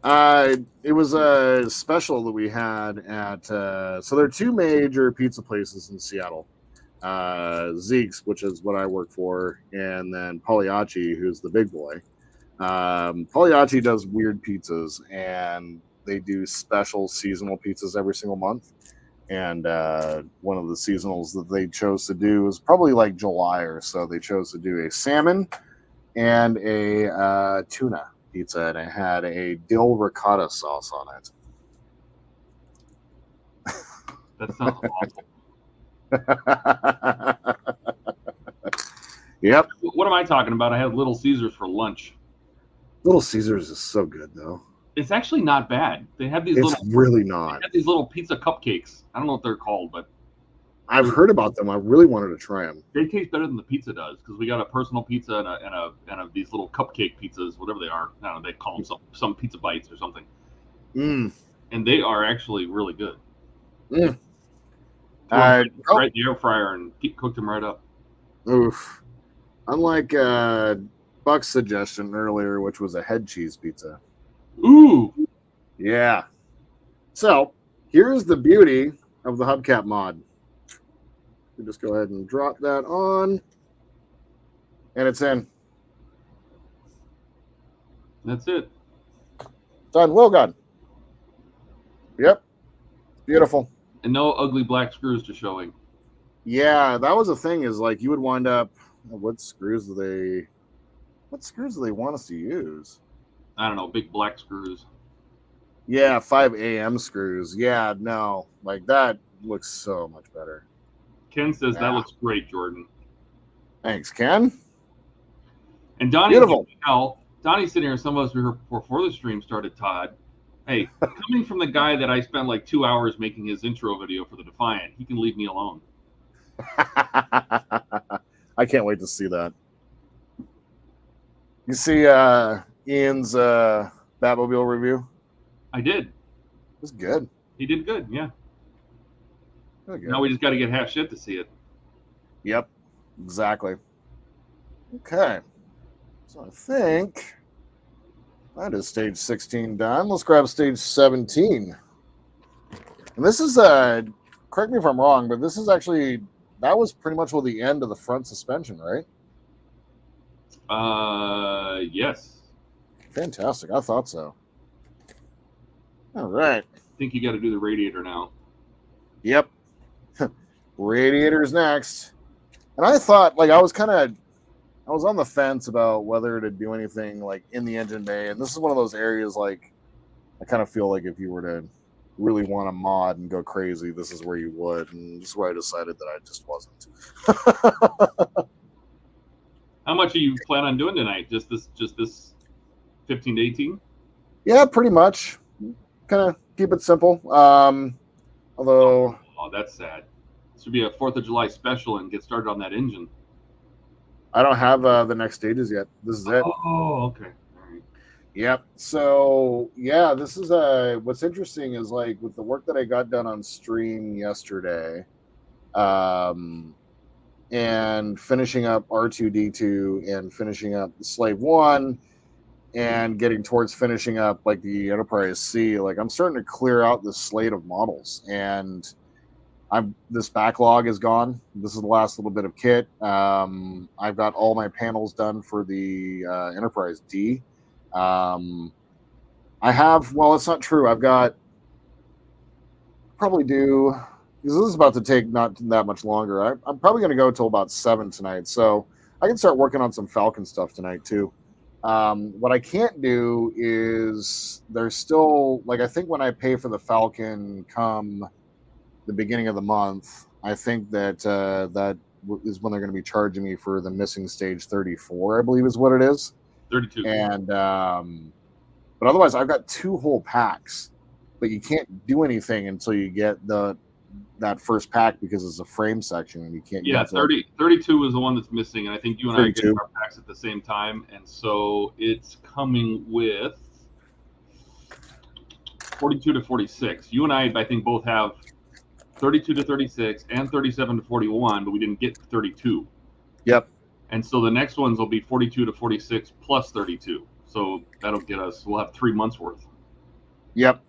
It was a special that we had at so there are two major pizza places in Seattle. Zeke's, which is what I work for, and then Pagliacci, who's the big boy. Pagliacci does weird pizzas, and they do special seasonal pizzas every single month. And one of the seasonals that they chose to do was probably like July or so. They chose to do a salmon and a tuna pizza, and it had a dill ricotta sauce on it. That sounds awful. Yep. What am I talking about? I had Little Caesars for lunch. Little Caesars is so good, though. It's actually not bad. They have these It's really not. They have these little pizza cupcakes. I don't know what they're called, but I've heard about them. I really wanted to try them. they taste better than the pizza does because we got a personal pizza and these little cupcake pizzas, whatever they are. I don't know. They call them some pizza bites or something, Mm. and they are actually really good. Mm. Right in the air fryer and cooked them right up. Oof. Unlike Buck's suggestion earlier, which was a head cheese pizza. Ooh. Yeah. So here's the beauty of the hubcap mod. We just go ahead and drop that on, and it's in. That's it. Done. Well done. Yep. Beautiful. And no ugly black screws to showing. Yeah, that was the thing. Is like you would wind up. What screws do they want us to use? I don't know, big black screws. Yeah, 5 a.m. screws. Yeah, no, like that looks so much better. Ken says that looks great, Jordan. Thanks, Ken. And Donnie, beautiful. Donnie's sitting here. Some of us were here before the stream started. Todd, hey, coming from the guy that I spent like 2 hours making his intro video for the Defiant, he can leave me alone. I can't wait to see that. You see Ian's Batmobile review? I did. It was good. He did good, yeah. Good. Now we just got to get half shit to see it. Yep, exactly. Okay. So I think that is stage 16 done. Let's grab stage 17. And this is, correct me if I'm wrong, but this is actually, that was pretty much the end of the front suspension, right? Yes. Fantastic. I thought so. All right. I think you got to do the radiator now. Yep. Radiator's next. And I thought, like, I was on the fence about whether to do anything, like, in the engine bay. And this is one of those areas, like, I kind of feel like if you were to really want to mod and go crazy, this is where you would. And this is where I decided that I just wasn't. How much are you plan on doing tonight? Just this 15 to 18? Yeah, pretty much. Kind of keep it simple. Although... Oh, that's sad. This would be a 4th of July special and get started on that engine. I don't have the next stages yet. This is it. Oh, okay. All right. Yep. So, yeah, this is what's interesting is, like, with the work that I got done on stream yesterday, and finishing up R2-D2 and finishing up the Slave 1 and getting towards finishing up, like, the Enterprise C, like, I'm starting to clear out this slate of models, and this backlog is gone. This is the last little bit of kit. I've got all my panels done for the Enterprise D. I have, well, it's not true. I've got probably do, because this is about to take not that much longer. I'm probably going to go till about 7 tonight. So I can start working on some Falcon stuff tonight too. What I can't do is there's still, like, I think when I pay for the Falcon come the beginning of the month, I think that is when they're going to be charging me for the missing stage 34, I believe is what it is. 32. And but otherwise, I've got 2 whole packs, but you can't do anything until you get that first pack because it's a frame section and you can't. Yeah, 32 is the one that's missing, and I think you and 32. I are getting our packs at the same time, and so it's coming with 42 to 46. You and I think, both have 32 to 36 and 37 to 41, but we didn't get 32. Yep. And so the next ones will be 42 to 46 plus 32. So that'll get us, we'll have 3 months worth. Yep.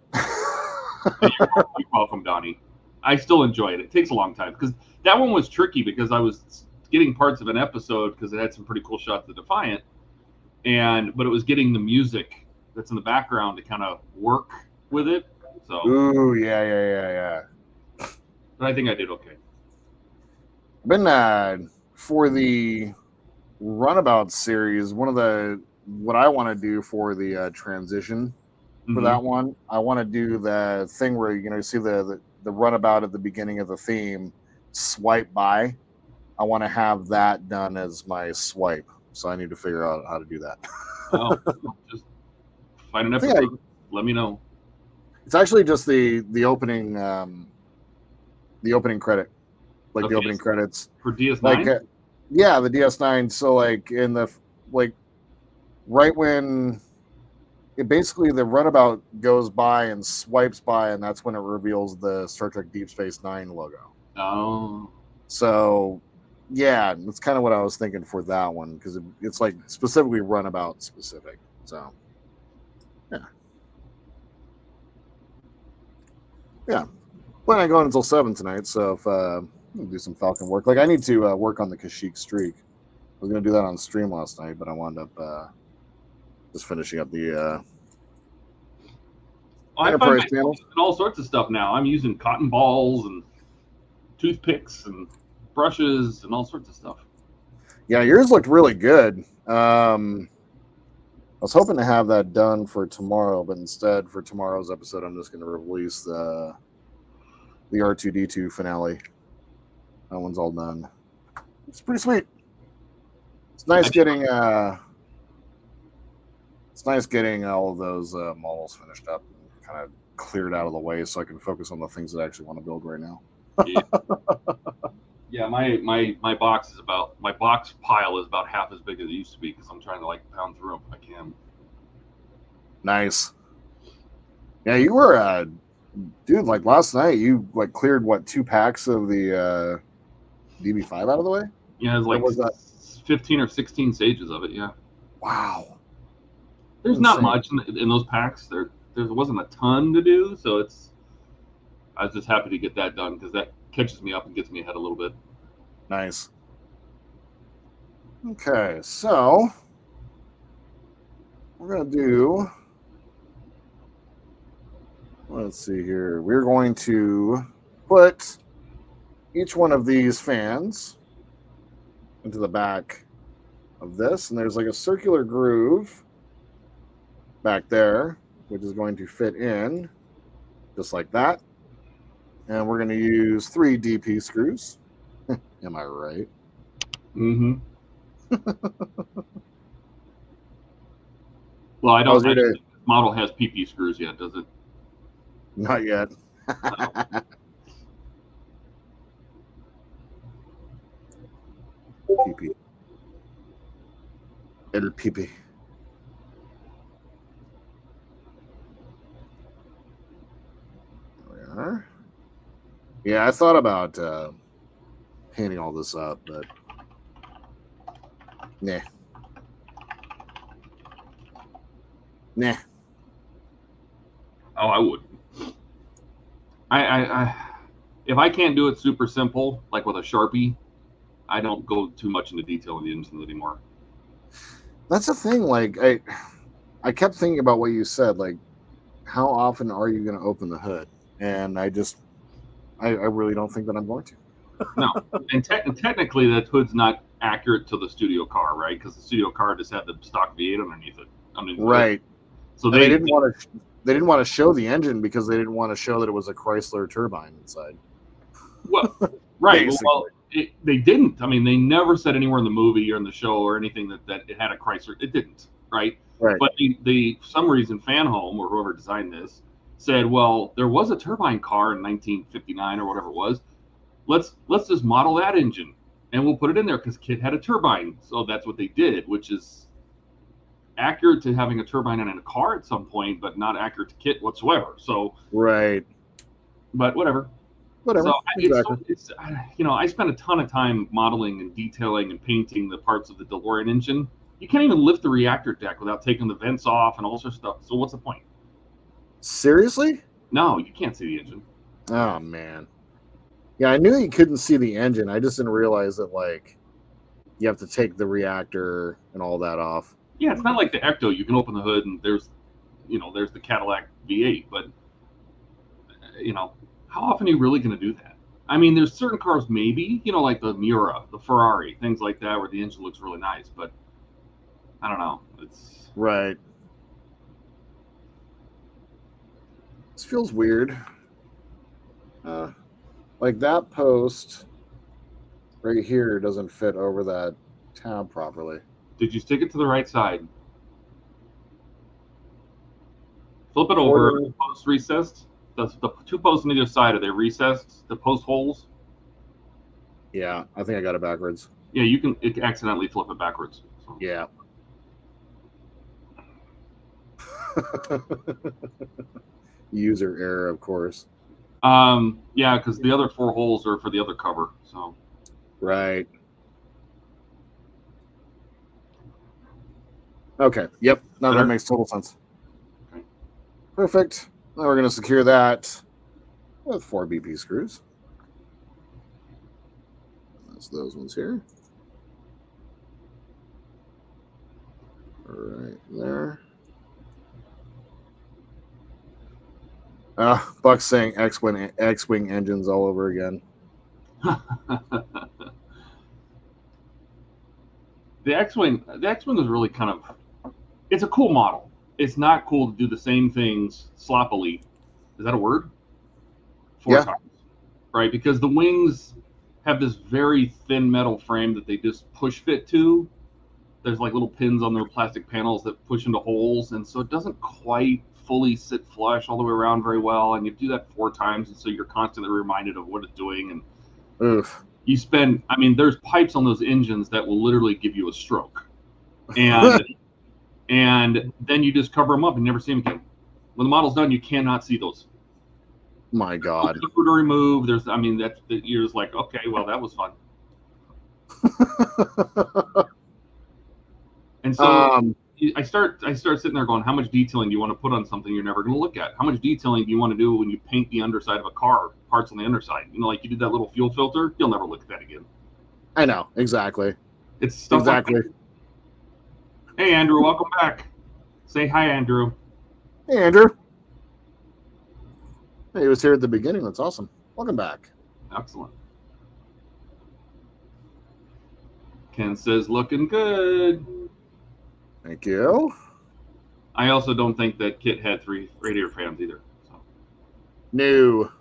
You're welcome, Donnie. I still enjoy it. It takes a long time because that one was tricky because I was getting parts of an episode because it had some pretty cool shots of Defiant, but it was getting the music that's in the background to kind of work with it. So. Ooh, yeah. But I think I did okay. I've been for the Runabout series. What I want to do for the transition for that one, I want to do the thing where you see the runabout at the beginning of the theme, swipe by. I want to have that done as my swipe, so I need to figure out how to do that. Oh, just find an episode. Let me know. It's actually just the opening credit, like the opening credits for DS9. Like, yeah, the DS9. So like in the right when it basically the runabout goes by and swipes by, and that's when it reveals the Star Trek Deep Space Nine logo. Oh, so yeah, that's kind of what I was thinking for that one because it's like specifically runabout specific. So yeah. Plan on going until 7 tonight, so if I'll do some Falcon work. Like I need to work on the Kashyyyk streak. I was going to do that on stream last night, but I wound up just finishing up the Enterprise panels. And all sorts of stuff now. I'm using cotton balls and toothpicks and brushes and all sorts of stuff. Yeah, yours looked really good. I was hoping to have that done for tomorrow, but instead for tomorrow's episode, I'm just going to release the R2-D2 finale. That one's all done. It's pretty sweet. It's nice getting all of those models finished up and kind of cleared out of the way so I can focus on the things that I actually want to build right now. Yeah, my box pile is about half as big as it used to be because I'm trying to pound through them if I can. Nice. Yeah, you were dude, last night you cleared 2 packs of the DB5 out of the way? Yeah, it was 15 or 16 stages of it, yeah. Wow. There's not much in those packs. There wasn't a ton to do, so I was just happy to get that done because that catches me up and gets me ahead a little bit. Nice. Okay, so we're going to do, let's see here. We're going to put each one of these fans into the back of this, and there's a circular groove back there, which is going to fit in just like that. And we're going to use 3 DP screws. Am I right? Mm-hmm. Well, I don't think this model has PP screws yet, does it? Not yet. No. PP. El PP. There we are. Yeah, I thought about painting all this up, but nah. Oh, I wouldn't. I if I can't do it super simple, like with a Sharpie, I don't go too much into detail in the engines anymore. That's the thing. I kept thinking about what you said. How often are you going to open the hood? And I really don't think that I'm going to. No, and technically that hood's not accurate to the studio car, right? Because the studio car just had the stock V8 underneath it. Right. So they didn't want to show the engine because they didn't want to show that it was a Chrysler turbine inside. Well, Right. basically. Well, they didn't. I mean, they never said anywhere in the movie or in the show or anything that it had a Chrysler. It didn't. Right. Right. But for some reason, Fanhome or whoever designed this said, well, there was a turbine car in 1959 or whatever it was. Let's just model that engine and we'll put it in there because KITT had a turbine. So that's what they did, which is accurate to having a turbine in a car at some point, but not accurate to KITT whatsoever. So right. But whatever. Whatever. So Exactly. I spent a ton of time modeling and detailing and painting the parts of the DeLorean engine. You can't even lift the reactor deck without taking the vents off and all sorts of stuff. So what's the point? Seriously? No, you can't see the engine. Oh man. Yeah, I knew you couldn't see the engine. I just didn't realize that like you have to take the reactor and all that off. Yeah, it's not like the Ecto. You can open the hood and there's the Cadillac V8. But how often are you really going to do that? I mean, there's certain cars maybe, like the Miura, the Ferrari, things like that, where the engine looks really nice. But I don't know. It's right. This feels weird. Like that post right here doesn't fit over that tab properly. Did you stick it to the right side? Flip it over. The post recessed. The two posts on either side, are they recessed? The post holes? Yeah, I think I got it backwards. Yeah, you can accidentally flip it backwards. So. Yeah. User error, of course. Yeah, because the other 4 holes are for the other cover. So. Right. Okay. Yep. No, that makes total sense. Okay. Perfect. Now we're going to secure that with 4 BP screws. That's those ones here. Right there. Buck's saying X-Wing engines all over again. The X-Wing is really kind of, it's a cool model. It's not cool to do the same things sloppily. Is that a word? 4 times, right? Because the wings have this very thin metal frame that they just push fit to. There's like little pins on their plastic panels that push into holes, and so it doesn't quite fully sit flush all the way around very well. And you do that 4 times, and so you're constantly reminded of what it's doing. And oof. You spend, I mean, there's pipes on those engines that will literally give you a stroke, and then you just cover them up and never see them again. When the model's done, you cannot see those. My God. To remove. You're just like, okay, well, that was fun. And so I start sitting there going, how much detailing do you want to put on something you're never going to look at? How much detailing do you want to do when you paint the underside of a car, parts on the underside? Like you did that little fuel filter, you'll never look at that again. I know, exactly. It's stuff exactly. Like hey, Andrew, welcome back. Say hi, Andrew. Hey, Andrew. Hey, he was here at the beginning. That's awesome. Welcome back. Excellent. Ken says, looking good. Thank you. I also don't think that KITT had 3 radiator fans either. So. No.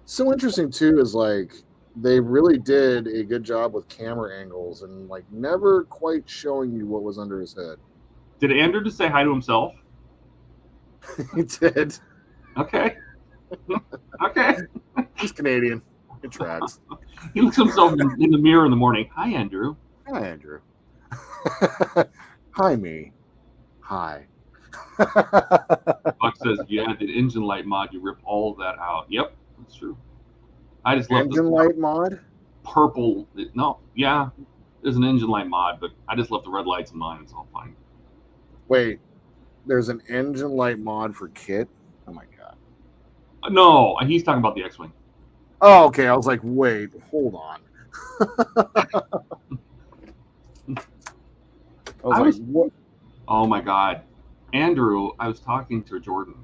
So interesting, too, is like they really did a good job with camera angles and like never quite showing you what was under his head. Did Andrew just say hi to himself? He did. Okay. Okay. He's Canadian. It tracks. He looks himself in the mirror in the morning. Hi, Andrew. Hi, Andrew. Hi, me. Hi. Buck says, yeah, the engine light mod, you rip all of that out. Yep, that's true. I just love engine light mod? Purple. No, yeah, there's an engine light mod, but I just love the red lights in mine. It's all fine. Wait, there's an engine light mod for KITT? Oh, my God. No, he's talking about the X-Wing. Oh, okay. I was like, wait, hold on. I was like, what? Oh my God, Andrew! I was talking to Jordan.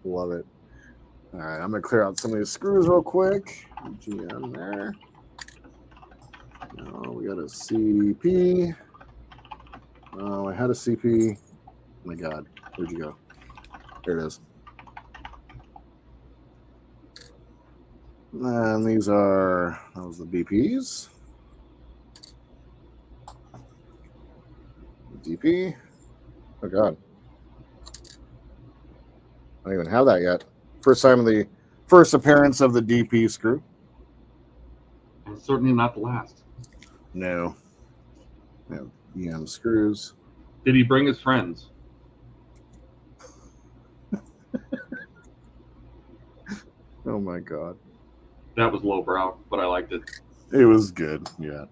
Love it. All right, I'm gonna clear out some of these screws real quick. GM there. Oh, we got a CP. Oh, I had a CP. Oh my God, where'd you go? There it is. And these are those the DPs. DP. Oh god. I don't even have that yet. First appearance of the DP screw. And certainly not the last. No. No. EM screws. Did he bring his friends? Oh my god. That was lowbrow, but I liked it. It was good, yeah.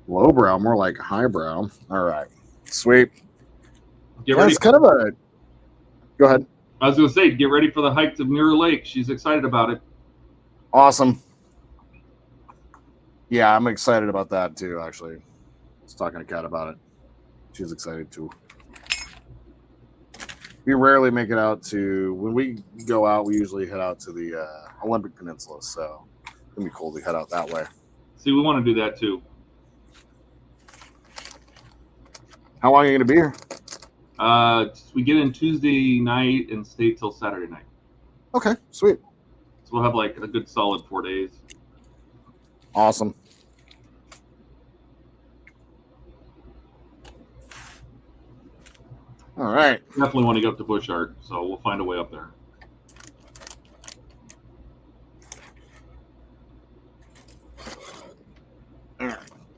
Lowbrow, more like highbrow. All right. Sweet. Get ready. It's kind of a. Go ahead. I was going to say, get ready for the hike to Mirror Lake. She's excited about it. Awesome. Yeah, I'm excited about that too, actually. I was talking to Kat about it. She's excited too. We rarely make it out to, when we go out, we usually head out to the Olympic Peninsula. So it's going to be cool to head out that way. See, we want to do that too. How long are you going to be here? We get in Tuesday night and stay till Saturday night. Okay, sweet. So we'll have like a good solid 4 days. Awesome. All right. Definitely want to go up to Bush Art, so we'll find a way up there.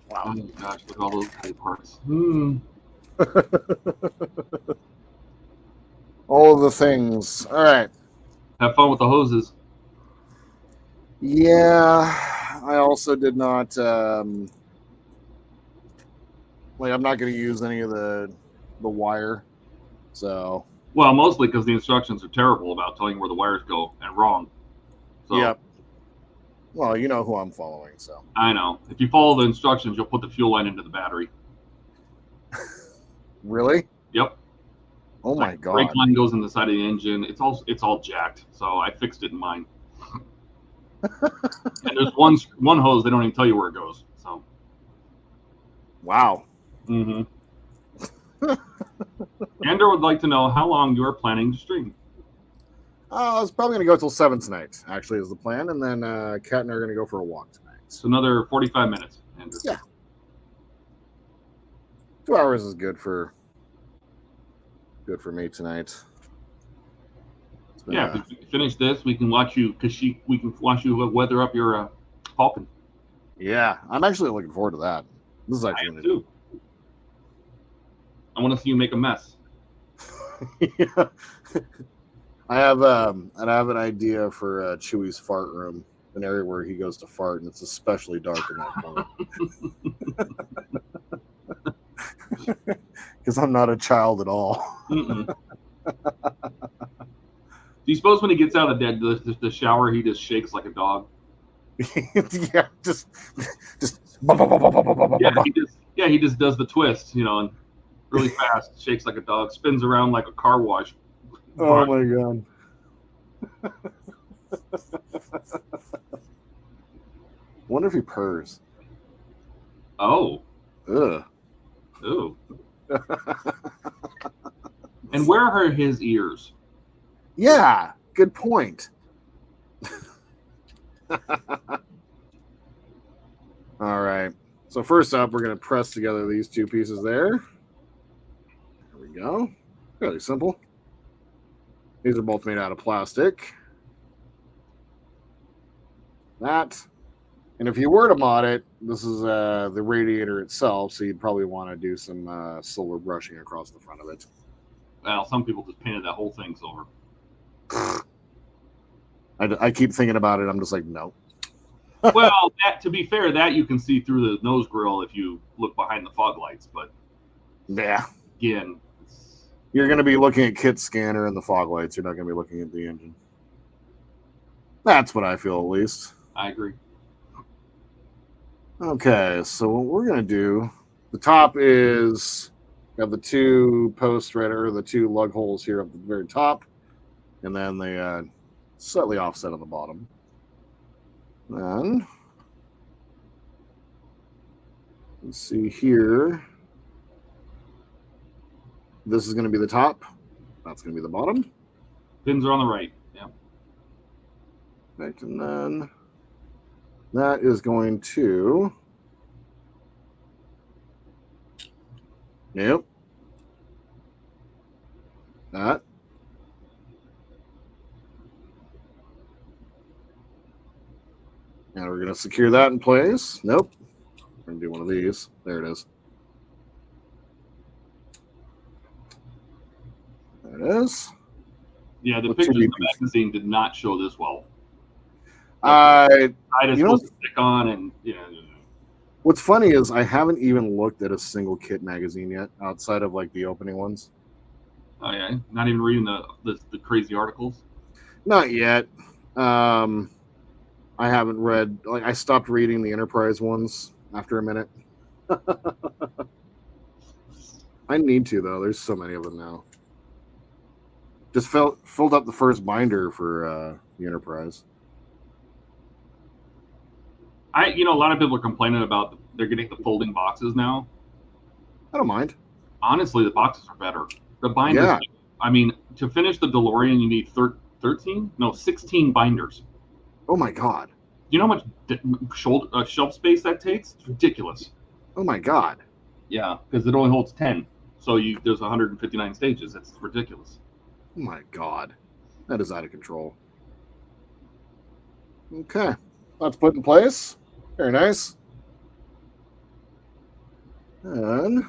Wow. Oh gosh, look at all those tiny parts. All of the things. All right. Have fun with the hoses. Yeah, I also did not. I'm not going to use any of the wire. So. Well, mostly because the instructions are terrible about telling where the wires go and wrong. So, yep. Well, you know who I'm following, so. I know. If you follow the instructions, you'll put the fuel line into the battery. Really? Yep. Oh my god. Brake line goes in the side of the engine. It's all jacked. So I fixed it in mine. And there's one hose they don't even tell you where it goes. So. Wow. Mm-hmm. Andrew would like to know how long you are planning to stream. I was probably going to go till 7 tonight, actually, is the plan. And then Kat and I are going to go for a walk tonight. So another 45 minutes, Andrew. Yeah. 2 hours is good for me tonight. Yeah, if you finish this, we can watch you weather up your Falcon. Yeah, I'm actually looking forward to that. This is actually I am too. I want to see you make a mess. Yeah. I have an idea for Chewie's fart room, an area where he goes to fart, and it's especially dark in that corner. Because I'm not a child at all. Do you suppose when he gets out of the shower, he just shakes like a dog? Yeah, just he just does the twist, and really fast, shakes like a dog, spins around like a car wash. Oh my god. Wonder if he purrs. Oh. Ugh. Ooh. And where are his ears? Yeah, good point. All right. So first up, we're going to press together these two pieces there. There we go. Fairly simple. These are both made out of plastic. That. And if you were to mod it, this is the radiator itself, so you'd probably want to do some silver brushing across the front of it. Well, some people just painted that whole thing silver. I keep thinking about it. I'm just like, no. Well, to be fair, that you can see through the nose grill if you look behind the fog lights. But yeah, again, you're going to be looking at kit scanner and the fog lights. You're not going to be looking at the engine. That's what I feel, at least. I agree. Okay, so what we're going to do, the top is, we have the two posts right, or the two lug holes here at the very top, and then the slightly offset on the bottom. Then, let's see here. This is going to be the top. That's going to be the bottom. Pins are on the right. Perfect. And then that is going to. Yep. That. And we're going to secure that in place. Nope. We're going to do one of these. There it is. There it is. Yeah, the pictures in the magazine did not show this well. I is supposed to stick on, and what's funny is I haven't even looked at a single kit magazine yet, outside of like the opening ones. Oh yeah, not even reading the crazy articles. Not yet. I haven't read. Like I stopped reading the Enterprise ones after a minute. I need to though. There's so many of them now. Just filled up the first binder for the Enterprise. A lot of people are complaining about they're getting the folding boxes now. I don't mind. Honestly, the boxes are better. The binders. Yeah. I mean, to finish the DeLorean, you need 16 binders. Oh my god. You know how much shelf space that takes? It's ridiculous. Oh my god. Yeah, because it only holds 10. So there's 159 stages. It's ridiculous. Oh my god. That is out of control. Okay. That's put in place. Very nice. And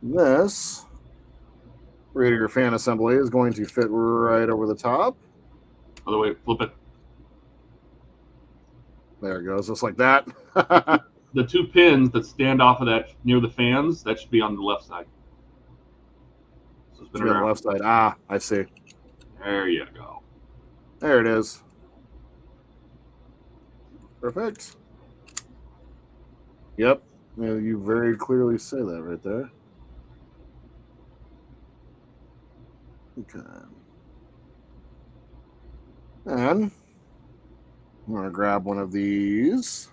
this radiator fan assembly is going to fit right over the top. By the way, flip it. There it goes, just like that. The two pins that stand off of that near the fans, that should be on the left side. So spin it on the left side. Ah, I see. There you go. There it is. Perfect. Yep. You very clearly say that right there. Okay. And I'm going to grab one of these.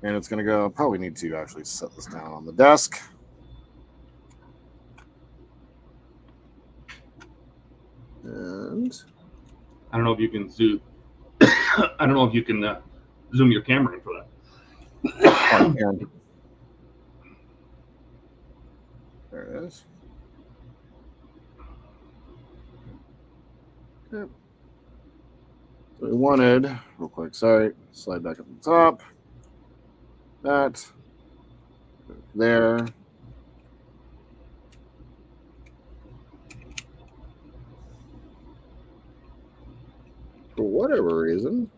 And it's going to go, probably need to actually set this down on the desk. And I don't know if you can zoom. I don't know if you can zoom your camera in for that. There it is. Okay. So we wanted, real quick, sorry, slide back up the top. That. There. For whatever reason,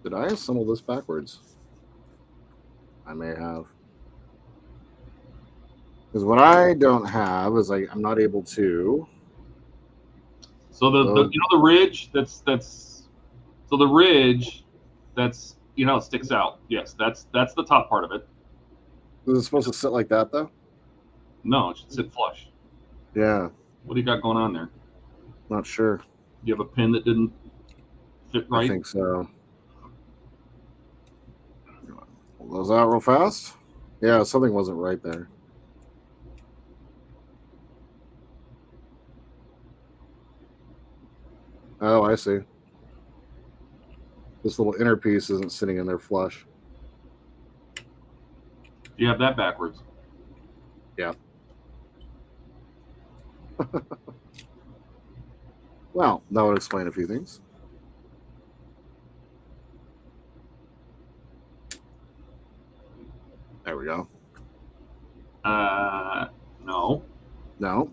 did I assemble this backwards? I may have. Because what I don't have is I'm not able to. So the ridge that's so the ridge that's it sticks out. Yes, that's the top part of it. Is it supposed to sit like that though? No, it should sit flush. Yeah. What do you got going on there? Not sure. Do you have a pin that didn't fit right? I think so. Pull those out real fast. Yeah, something wasn't right there. Oh, I see. This little inner piece isn't sitting in there flush. You have that backwards. Yeah. Well, that would explain a few things. There we go. No. No.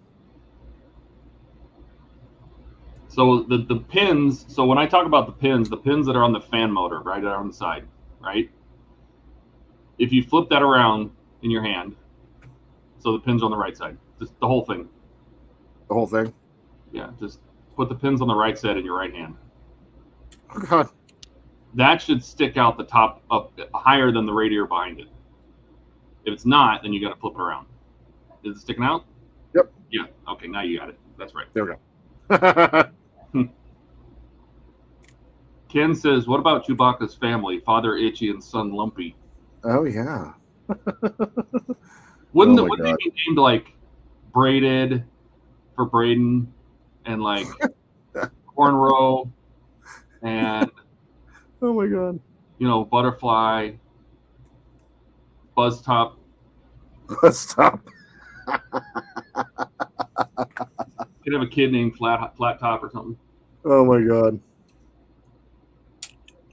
So the pins, so when I talk about the pins that are on the fan motor, right, are on the side, right? If you flip that around in your hand, so the pins on the right side, just the whole thing. The whole thing? Yeah, just put the pins on the right side in your right hand. Oh, God. That should stick out the top up higher than the radiator behind it. If it's not, then you got to flip it around. Is it sticking out? Yep. Yeah. Okay, now you got it. That's right. There we go. Ken says, what about Chewbacca's family, Father Itchy and son Lumpy? Oh yeah. Wouldn't Oh my wouldn't God. they be named like braided for Braden and like cornrow and Oh my God. butterfly, buzz top? Stop. Could have a kid named flat top or something. Oh my God.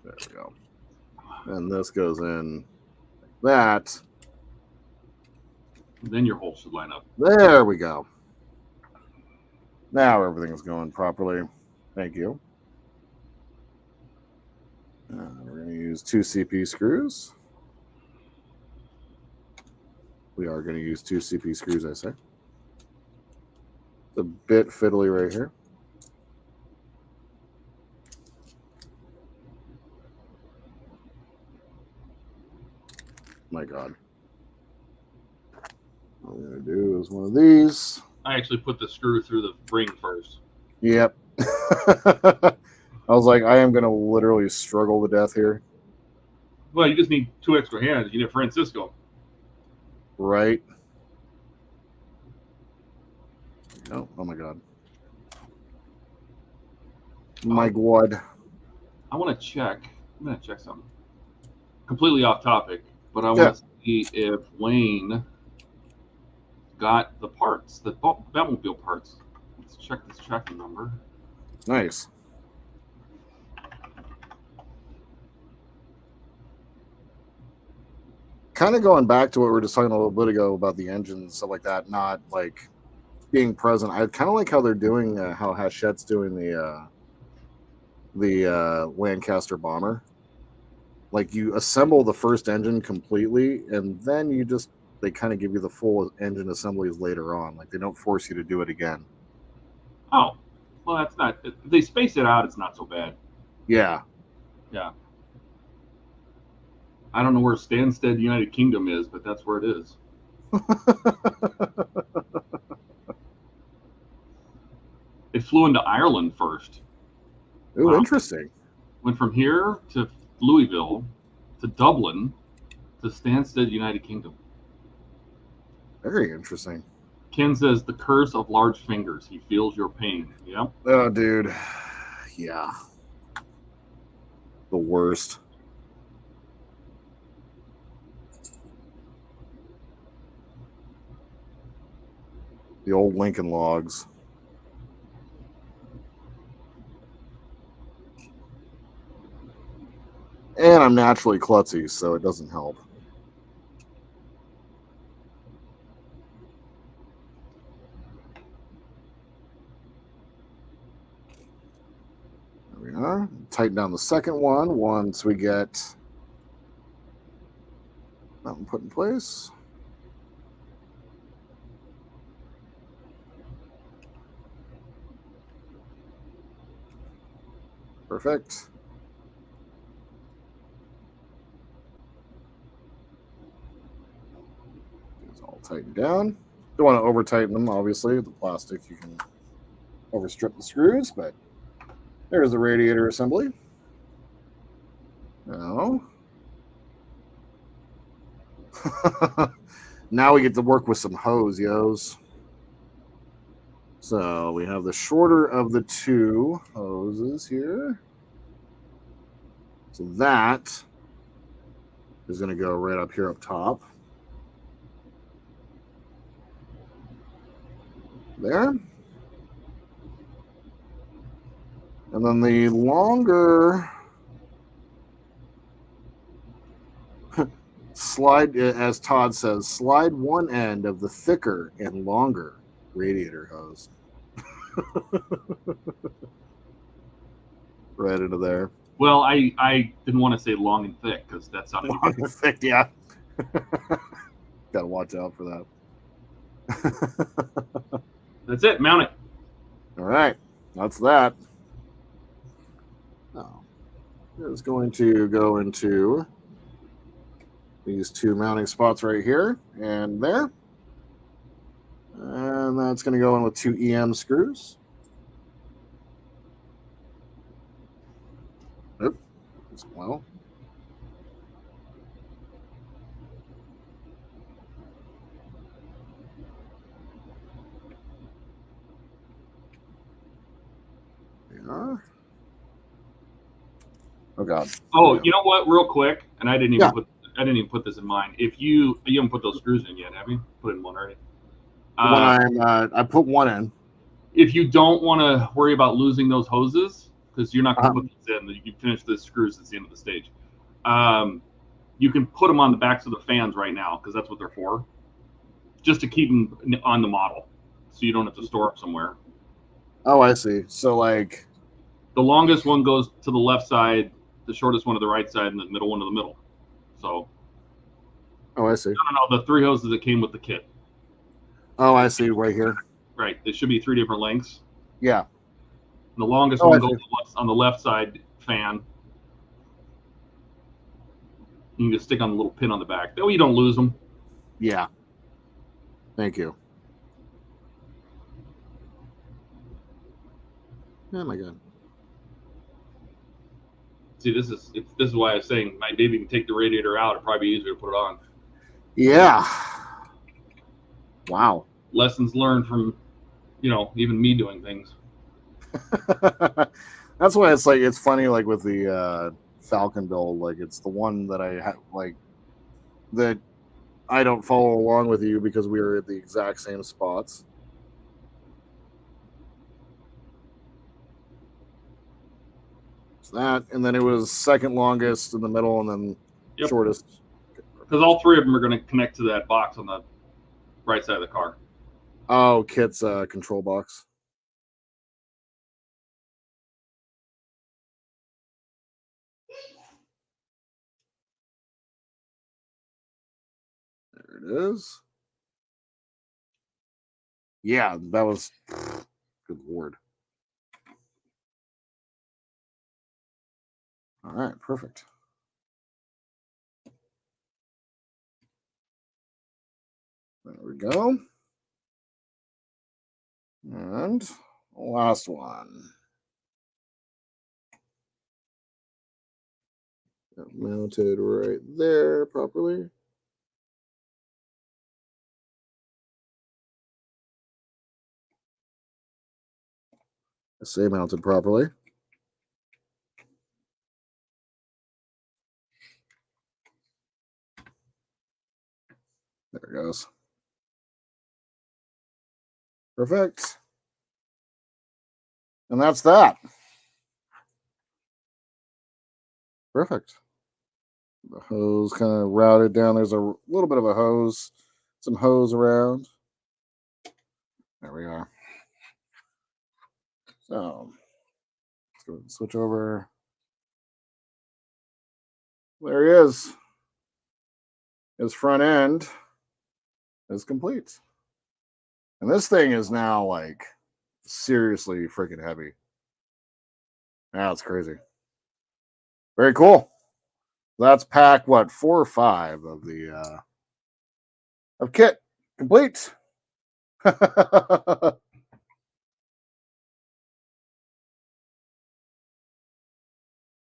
There we go. And this goes in that. Then your hole should line up. There we go. Now everything's going properly. Thank you. We're going to use 2 CP screws. We are going to use 2 CP screws, I say. It's a bit fiddly right here. My God. What we're going to do is one of these. I actually put the screw through the ring first. Yep. I was like, I am going to literally struggle to death here. Well, you just need 2 extra hands. You need Francisco. Right. Oh my God. My God. I want to check. I'm going to check something. Completely off topic, but I want to see if Wayne got the parts, the Batmobile parts. Let's check this tracking number. Nice. Kind of going back to what we were just talking a little bit ago about the engine and stuff like that, not like being present. I kind of like how they're doing, how Hachette's doing the Lancaster bomber. Like you assemble the first engine completely, and then they kind of give you the full engine assemblies later on. Like they don't force you to do it again. Oh, well, that's not. If they space it out, it's not so bad. Yeah. Yeah. I don't know where Stansted, United Kingdom is, but that's where it is. It flew into Ireland first. Ooh, wow. Interesting. Went from here to Louisville to Dublin to Stansted, United Kingdom. Very interesting. Ken says the curse of large fingers. He feels your pain. Yep. Oh, dude. Yeah. The worst. The old Lincoln logs. And I'm naturally klutzy, so it doesn't help. There we are. Tighten down the second one once we get that one put in place. Perfect. It's all tightened down. Don't want to over tighten them, obviously. The plastic, you can overstrip the screws, but there's the radiator assembly. Now, now we get to work with some hose. So we have the shorter of the 2 hoses here. So that is going to go right up here up top. There. And then the longer slide, as Todd says, slide one end of the thicker and longer radiator hose right into there. Well, I didn't want to say long and thick because that sounded long and thick. Yeah. Got to watch out for that. That's it. Mount it. All right. That's that. Oh, it's going to go into these 2 mounting spots right here and there. And that's going to go in with 2 EM screws. Well, are. Oh God. Oh, you know what? Real quick, and I didn't Yeah. even put this in mind. If you haven't put those screws in yet, have you? Put in one already. When I put one in. If you don't want to worry about losing those hoses, because you're not going to put these in, you finish the screws at the end of the stage. You can put them on the backs of the fans right now, because that's what they're for, just to keep them on the model, so you don't have to store them somewhere. Oh, I see. So like, the longest one goes to the left side, the shortest one to the right side, and the middle one to the middle. So. Oh, I see. No, the 3 hoses that came with the kit. Oh, I see. Right here. Right. There should be 3 different lengths. Yeah. And the longest one goes on the left side fan. You can just stick on the little pin on the back. That way you don't lose them. Yeah. Thank you. Oh my God. See, this is why I was saying maybe you can take the radiator out. It'd probably be easier to put it on. Yeah. Wow. Lessons learned from, even me doing things. That's why it's like, it's funny, like with the Falcon build, like it's the one that I had, like, that I don't follow along with you because we were at the exact same spots. So that, and then it was second longest in the middle, and then shortest. Because all 3 of them are going to connect to that box on the right side of the car. Oh, Kit's control box. There it is. Yeah, that was good Lord. All right, perfect. There we go. And last one. Mounted right there properly. I say mounted properly. There it goes. Perfect. And that's that. Perfect. The hose kind of routed down. There's a little bit of a hose, some hose around. There we are. So let's go ahead and switch over. There he is. His front end is complete. And this thing is now like seriously freaking heavy. Now it's crazy. Very cool. That's pack what, 4 or 5 of the of kit complete.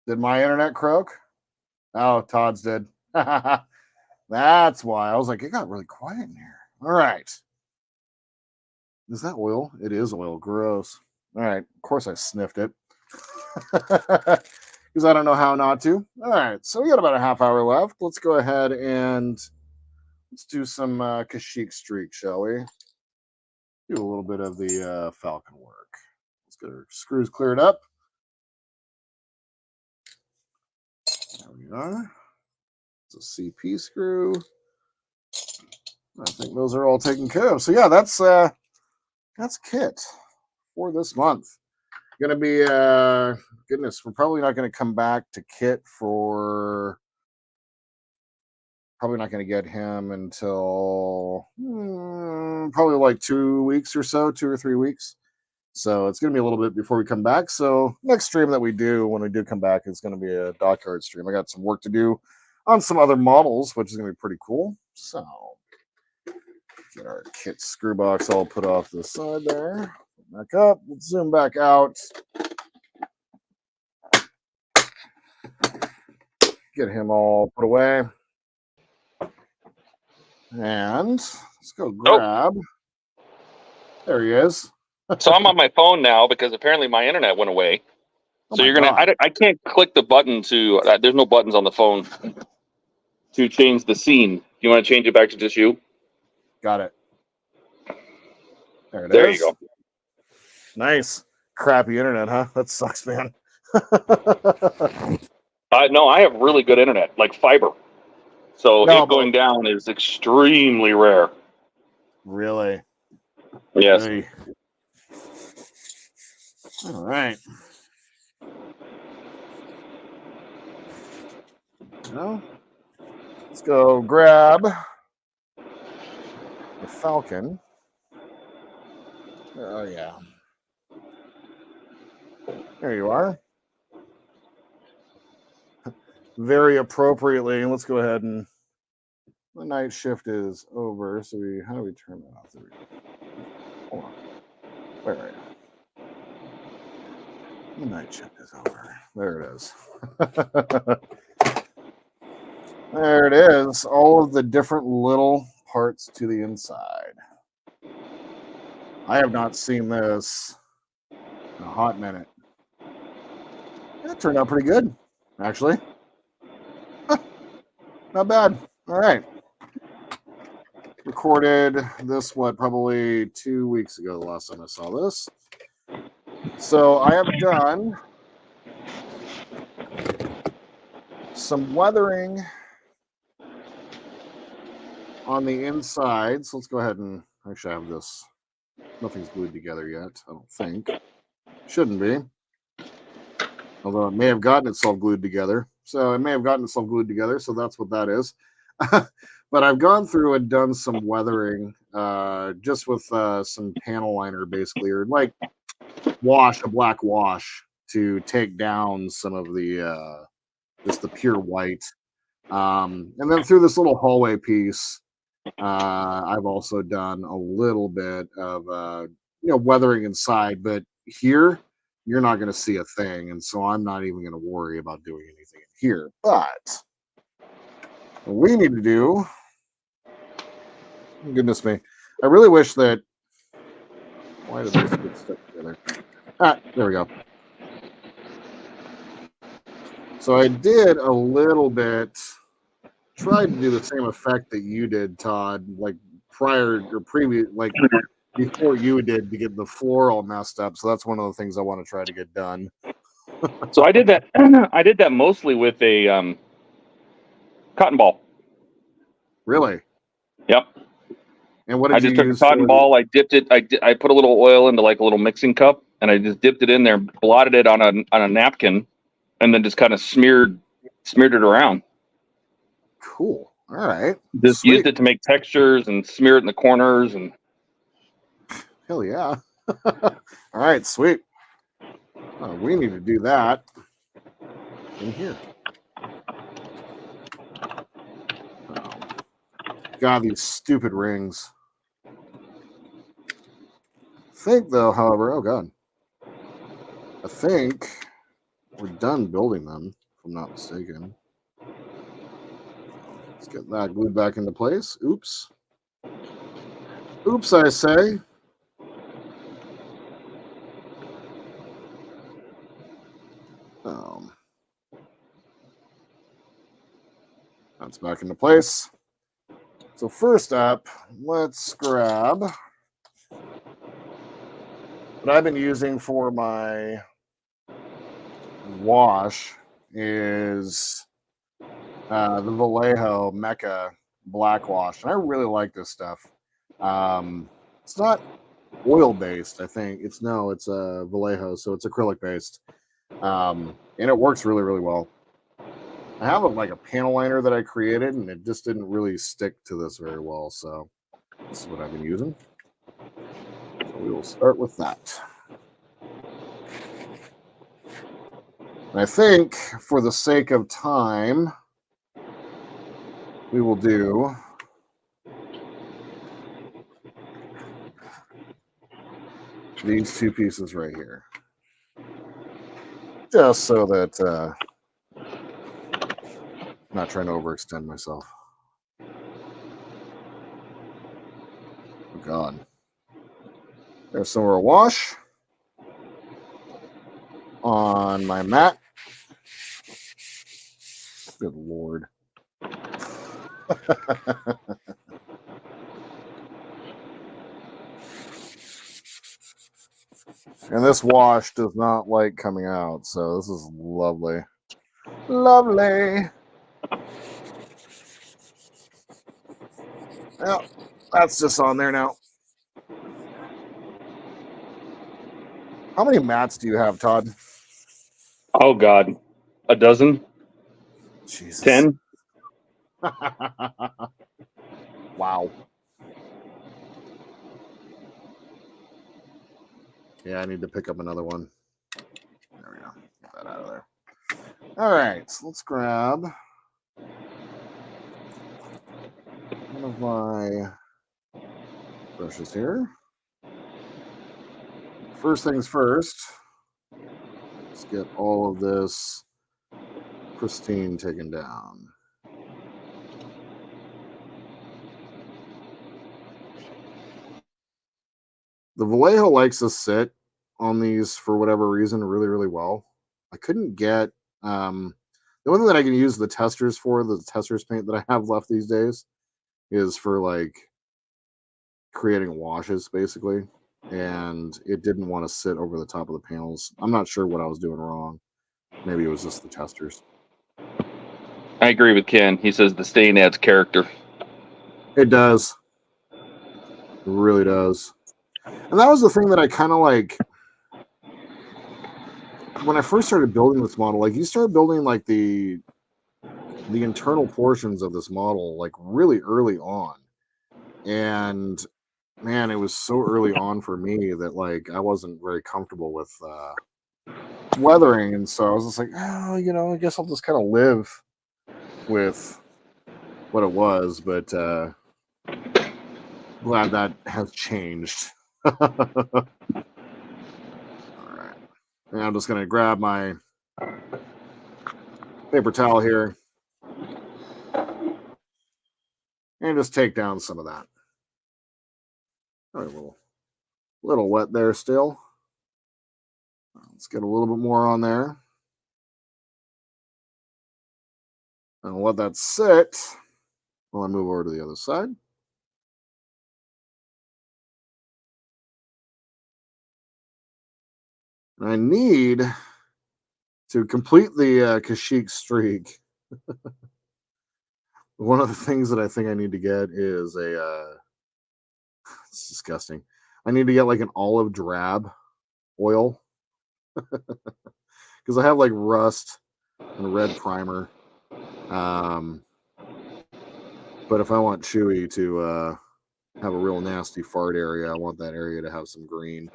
Did my internet croak? Oh, Todd's did. That's why I was like, it got really quiet in here. All right. Is that oil? It is oil. Gross. All right. Of course I sniffed it. Because I don't know how not to. All right. So we got about a half hour left. Let's go ahead and let's do some Kashyyyk streak, shall we? Do a little bit of the Falcon work. Let's get our screws cleared up. There we are. It's a CP screw. I think those are all taken care of. So yeah, that's kit for this month. Gonna be goodness, we're probably not gonna come back to kit for probably not gonna get him until probably like 2 weeks or so, 2 or 3 weeks. So it's gonna be a little bit before we come back. So next stream that we do when we do come back is gonna be a dockyard stream. I got some work to do on some other models, which is gonna be pretty cool. So get our kit screw box all put off to the side there. Back up. Let's zoom back out. Get him all put away. And let's go grab. There he is. So I'm on my phone now because apparently my internet went away. Oh So my you're gonna. God. I can't click the button to. There's no buttons on the phone to change the scene. You want to change it back to just you? Got it. There it There you is. go. Nice. Crappy internet, huh? That sucks, man. No, I have really good internet, like fiber. So No, it but going down is extremely rare. really. Yes. Hey. All right. Well, let's go grab the Falcon. Oh, yeah. There you are. Very appropriately. Let's go ahead and the night shift is over. So how do we turn that off? There we go. Hold on. Where are you? The night shift is over. There it is. There it is. All of the different little parts to the inside. I have not seen this in a hot minute. That turned out pretty good, actually. Not bad. All right. Recorded this, probably 2 weeks ago, the last time I saw this. So I have done some weathering on the inside. So let's go ahead and actually have this. Nothing's glued together yet, I don't think. Shouldn't be. Although it may have gotten itself glued together. So that's what that is. But I've gone through and done some weathering just with some panel liner, basically, or like a black wash to take down some of the just the pure white. And then through this little hallway piece, I've also done a little bit of weathering inside, but here you're not going to see a thing, and so I'm not even going to worry about doing anything in here. But what we need to do, goodness me, I really wish that. Why did this get stuck together? There we go. So I did a little bit, tried to do the same effect that you did, Todd, like prior or previous, like before you did, to get the floor all messed up. So that's one of the things I want to try to get done. So I did that. I did that mostly with a cotton ball. Really? Yep. And what I did just you took a use cotton for ball. I dipped it. I put a little oil into like a little mixing cup, and I just dipped it in there, blotted it on a napkin, and then just kind of smeared it around. Cool. All right. Just Sweet. used it to make textures and smear it in the corners and. Hell yeah. All right. Sweet. We need to do that in here. God, these stupid rings. I think, though, however, oh God. I think we're done building them, if I'm not mistaken. Let's get that glued back into place. Oops. Oops, I say. That's back into place. So first up, let's grab what I've been using for my wash is the Vallejo Mecha Black Wash. And I really like this stuff. It's not oil based, I think. It's Vallejo, so it's acrylic based. And it works really, really well. I have like a panel liner that I created, and it just didn't really stick to this very well. So this is what I've been using. So we will start with that. And I think for the sake of time, we will do these two pieces right here. Just so that I'm not trying to overextend myself. Oh God. There's some more wash on my mat. Good Lord. And this wash does not like coming out, so this is lovely. Lovely. Well, that's just on there now. How many mats do you have, Todd? Oh God, a dozen, Jesus. 10. Wow. Yeah, I need to pick up another one. There we go. Get that out of there. All right, so let's grab one of my brushes here. First things first, let's get all of this pristine taken down. The Vallejo likes to sit on these for whatever reason really, really well. I couldn't get the one thing that I can use the testers for, the testers paint that I have left these days, is for like creating washes basically. And it didn't want to sit over the top of the panels. I'm not sure what I was doing wrong. Maybe it was just the testers. I agree with Ken. He says the stain adds character. It does. It really does. And that was the thing that I kind of like when I first started building this model. Like you start building like the internal portions of this model like really early on. And man, it was so early on for me that like I wasn't very comfortable with weathering. And so I was just like, oh, I guess I'll just kind of live with what it was. But glad that has changed. All right. And I'm just going to grab my paper towel here and just take down some of that. All right, a little wet there still. Let's get a little bit more on there. And let that sit while I move over to the other side. And I need to complete the Kashyyyk streak. One of the things that I think I need to get is it's disgusting. I need to get like an olive drab oil because I have like rust and red primer. But if I want Chewy to have a real nasty fart area, I want that area to have some green.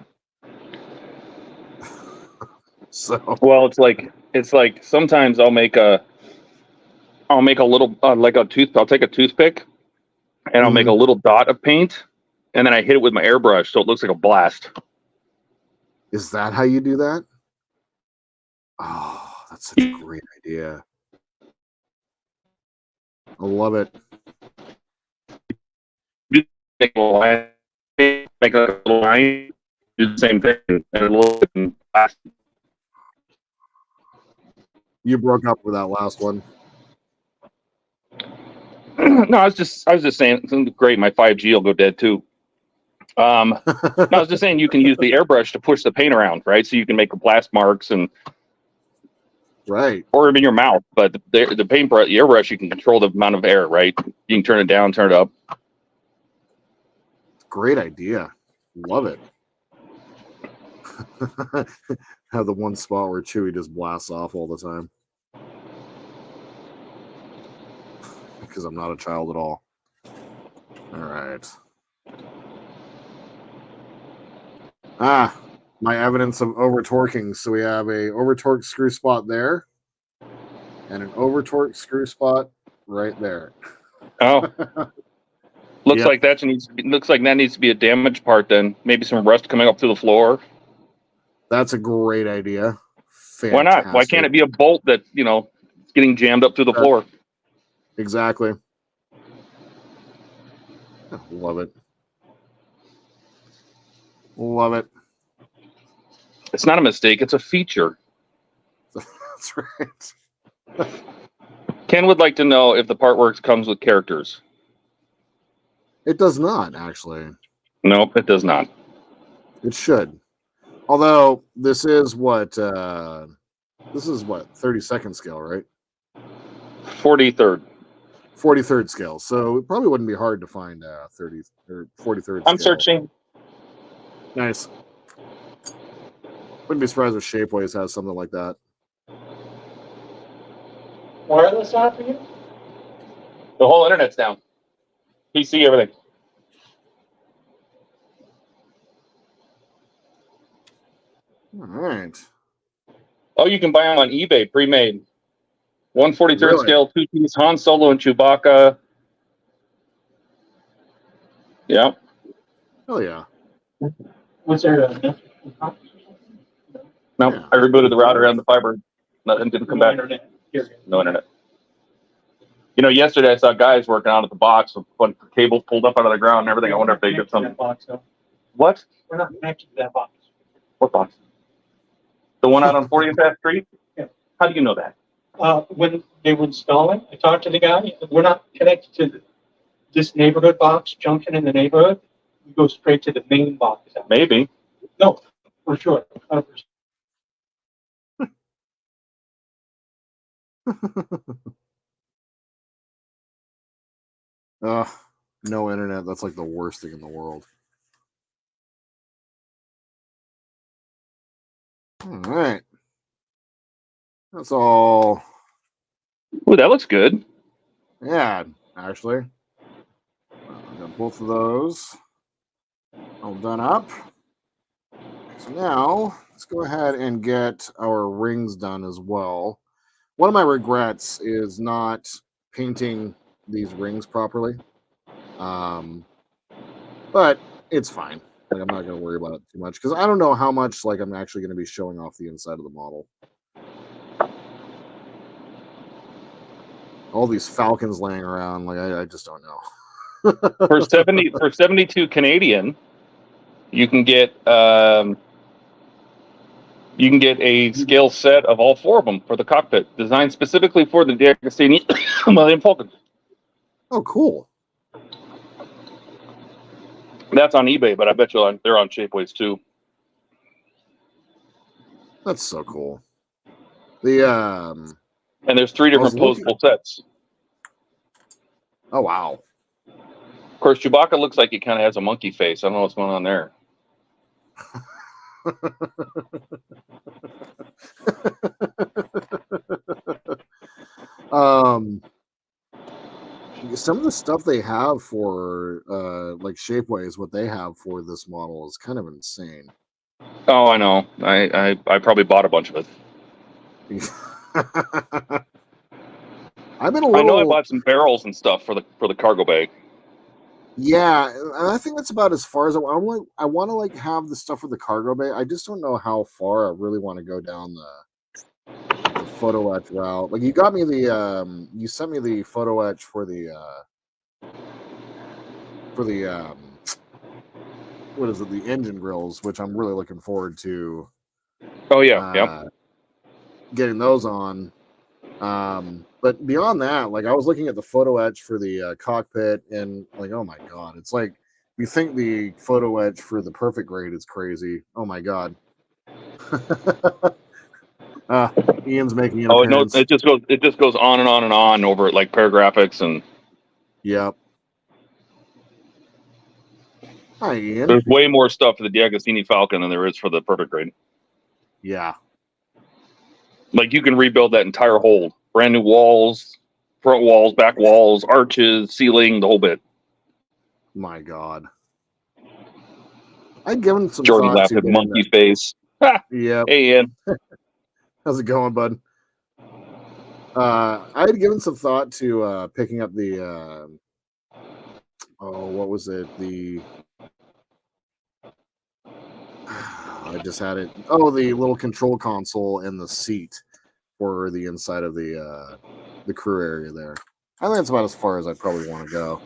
So well, it's like sometimes I'll make a little like a tooth. I'll take a toothpick and I'll make a little dot of paint, and then I hit it with my airbrush so it looks like a blast. Is that how you do that? Oh, that's such a great idea. I love it. Make a line, make a little line, do the same thing, and a little blast. You broke up with that last one. No, I was just saying, it's great. My 5G will go dead too. No, I was just saying you can use the airbrush to push the paint around, right? So you can make blast marks and right, or in your mouth. But the paintbrush, the airbrush, you can control the amount of air, right? You can turn it down, turn it up. Great idea. Love it. Have the one spot where Chewy just blasts off all the time. Because I'm not a child at all. All right. My evidence of over torquing. So we have a over torqued screw spot there and an over torqued screw spot right there. Oh, looks Yep. like that needs to be a damaged part. Then maybe some rust coming up through the floor. That's a great idea. Fantastic. Why not? Why can't it be a bolt that getting jammed up through the floor? Exactly. I love it. Love it. It's not a mistake. It's a feature. That's right. Ken would like to know if the part works comes with characters. It does not, actually. Nope, it does not. It should. Although this is what 32nd scale, right? 43rd. 43rd scale. So it probably wouldn't be hard to find 30 or 43rd I'm scale. searching. Nice. Wouldn't be surprised if Shapeways has something like that. Wireless on for you? The whole internet's down. PC, everything. All right. Oh, you can buy them on eBay, pre-made. 143rd Really? scale, 2-piece Han Solo and Chewbacca. Yeah. Oh yeah. Was there a No, Yeah. I rebooted the router and the fiber. Nothing didn't come no back. internet? Here. No internet. You know, yesterday I saw guys working out at the box with a bunch of cables pulled up out of the ground and everything. I wonder if they did something. That box, though. What? We're not connected to that box. What box? The one out on 40th Street? Yeah. How do you know that? When they were installing, I talked to the guy. We're not connected to this neighborhood box junction in the neighborhood. We go straight to the main box. Maybe. No, for sure. 100%. No internet. That's like the worst thing in the world. All right. That's all. Ooh, that looks good. Yeah, actually. I got both of those all done up. So now let's go ahead and get our rings done as well. One of my regrets is not painting these rings properly. But it's fine. Like, I'm not going to worry about it too much because I don't know how much like I'm actually going to be showing off the inside of the model. All these falcons laying around, like I just don't know. For 72 Canadian, you can get a scale set of all four of them for the cockpit, designed specifically for the DeAgostini and Falcon. Oh, cool. That's on eBay, but I bet you they're on Shapeways too. That's so cool. The And there's 3 different posable sets. Oh wow. Of course, Chewbacca looks like he kind of has a monkey face. I don't know what's going on there. Some of the stuff they have for like Shapeways, what they have for this model is kind of insane. Oh, I know. I probably bought a bunch of it. I've been I know I bought some barrels and stuff for the cargo bag. Yeah, and I think that's about as far as I want to like have the stuff for the cargo bay. I just don't know how far I really want to go down the photo etch route. Like you got me the you sent me the photo etch for the what is it, the engine grills, which I'm really looking forward to. Oh yeah, getting those on. But beyond that, like I was looking at the photo etch for the cockpit, and like, oh my god, it's like you think the photo etch for the perfect grade is crazy. Oh my god. Ian's making an appearance. No, it just goes on and on and on over like paragraphics and. Yep. Hi, Ian. There's way more stuff for the DeAgostini Falcon than there is for the perfect grade. Yeah. Like you can rebuild that entire hold, brand new walls, front walls, back walls, arches, ceiling, the whole bit. My god. I'd given some Jordan thought laughed to at getting monkey face. Yep. Hey, Ian. How's it going, bud? I had given some thought to picking up the what was it? I just had it. Oh, the little control console and the seat for the inside of the crew area there. I think that's about as far as I probably want to go.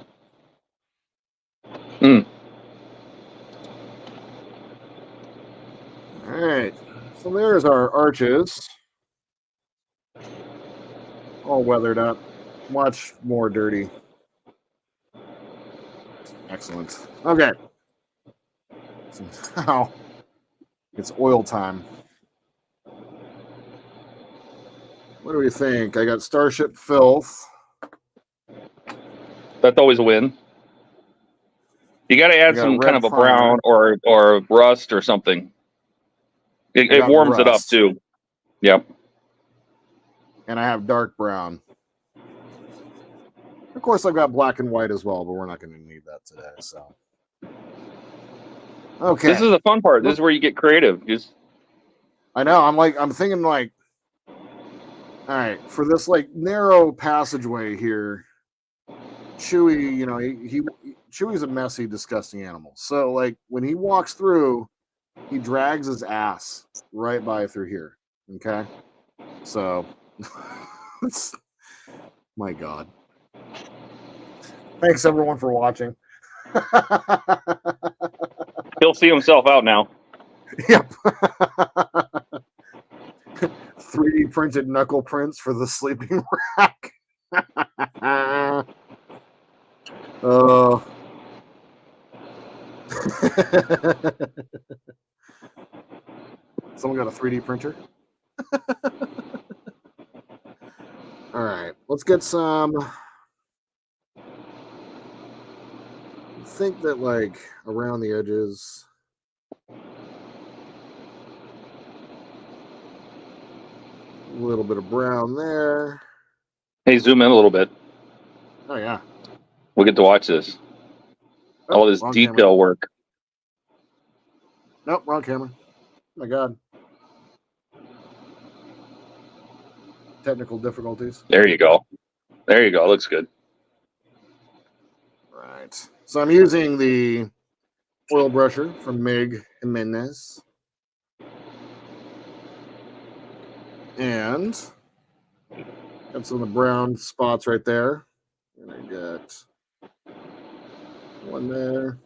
All right. So there's our arches. All weathered up. Much more dirty. Excellent. Okay. So now it's oil time. What do we think? I got Starship Filth. That's always a win. You got to I add got some red kind of a primer. brown or rust or something. I It got warms it up rust. too. Yep. And I have dark brown. Of course, I've got black and white as well, but we're not going to need that today. So, okay. This is the fun part. This is where you get creative. Just I know. I'm thinking like, all right, for this like narrow passageway here, Chewie, you know, Chewie's a messy, disgusting animal. So like when he walks through, he drags his ass right by through here. Okay, so my God. Thanks everyone for watching. he'll see himself out now. Yep. 3D printed knuckle prints for the sleeping rack. Someone got a 3D printer? All right, let's get some. I think that like around the edges. A little bit of brown there. Hey, zoom in a little bit. Oh yeah. We'll get to watch this. Oh, All this wrong detail camera. work. Nope, wrong camera. Oh my God. Technical difficulties. There you go. There you go. Looks good. Right. So I'm using the oil brusher from Mig Jimenez. And got some of the brown spots right there. And I got one there.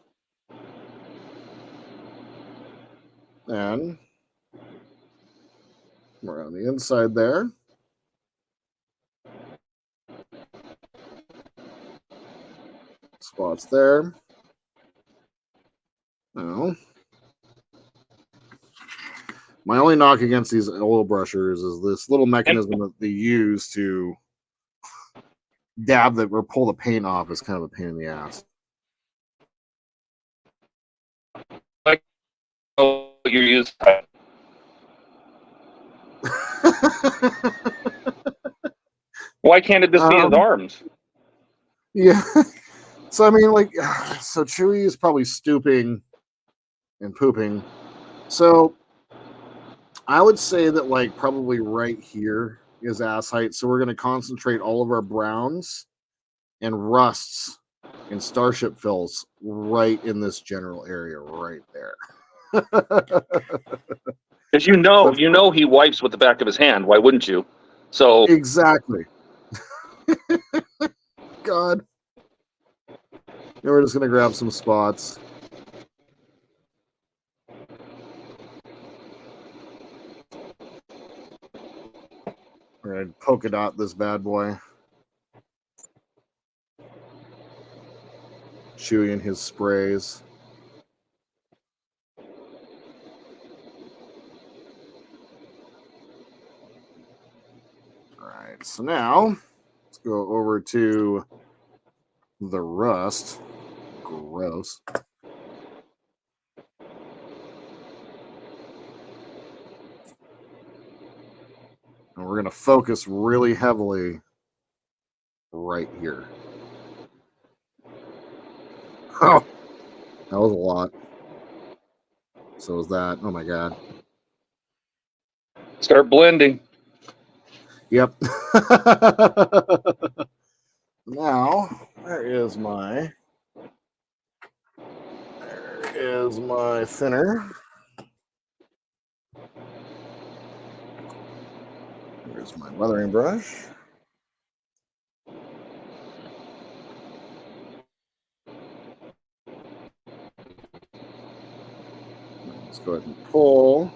And around the inside there. Spots there. Now, my only knock against these oil brushers is this little mechanism that they use to dab that or pull the paint off is kind of a pain in the ass. Oh, you're used. Why can't it just be his arms? Yeah. So I mean, like, so Chewie is probably stooping and pooping. So I would say that like probably right here is ass height. So we're going to concentrate all of our browns and rusts and starship fills right in this general area right there. Because you know he wipes with the back of his hand. Why wouldn't you? So Exactly. God. And we're just going to grab some spots. All right, polka dot this bad boy. Chewy and his sprays. All right, so now let's go over to the rust. Gross. And we're going to focus really heavily right here. Oh, that was a lot. So was that. Oh my God. start blending. Yep. Now, there is my thinner. Here's my weathering brush. Let's go ahead and pull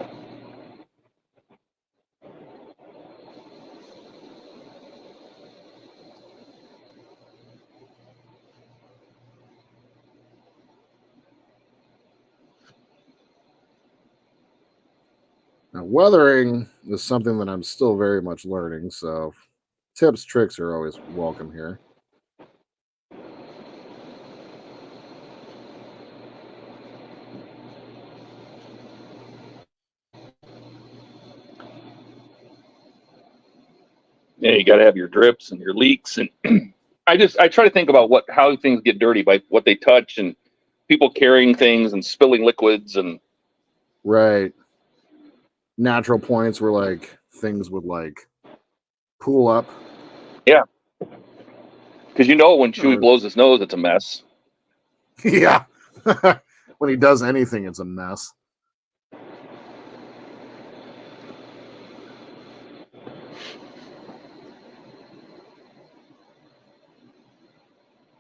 Now, weathering is something that I'm still very much learning, so tips, tricks are always welcome here. Yeah, you got to have your drips and your leaks, and I try to think about how things get dirty by what they touch, and people carrying things and spilling liquids, and right, natural points where like things would like pool up. Yeah, because when Chewie blows his nose, it's a mess. Yeah, when he does anything, it's a mess.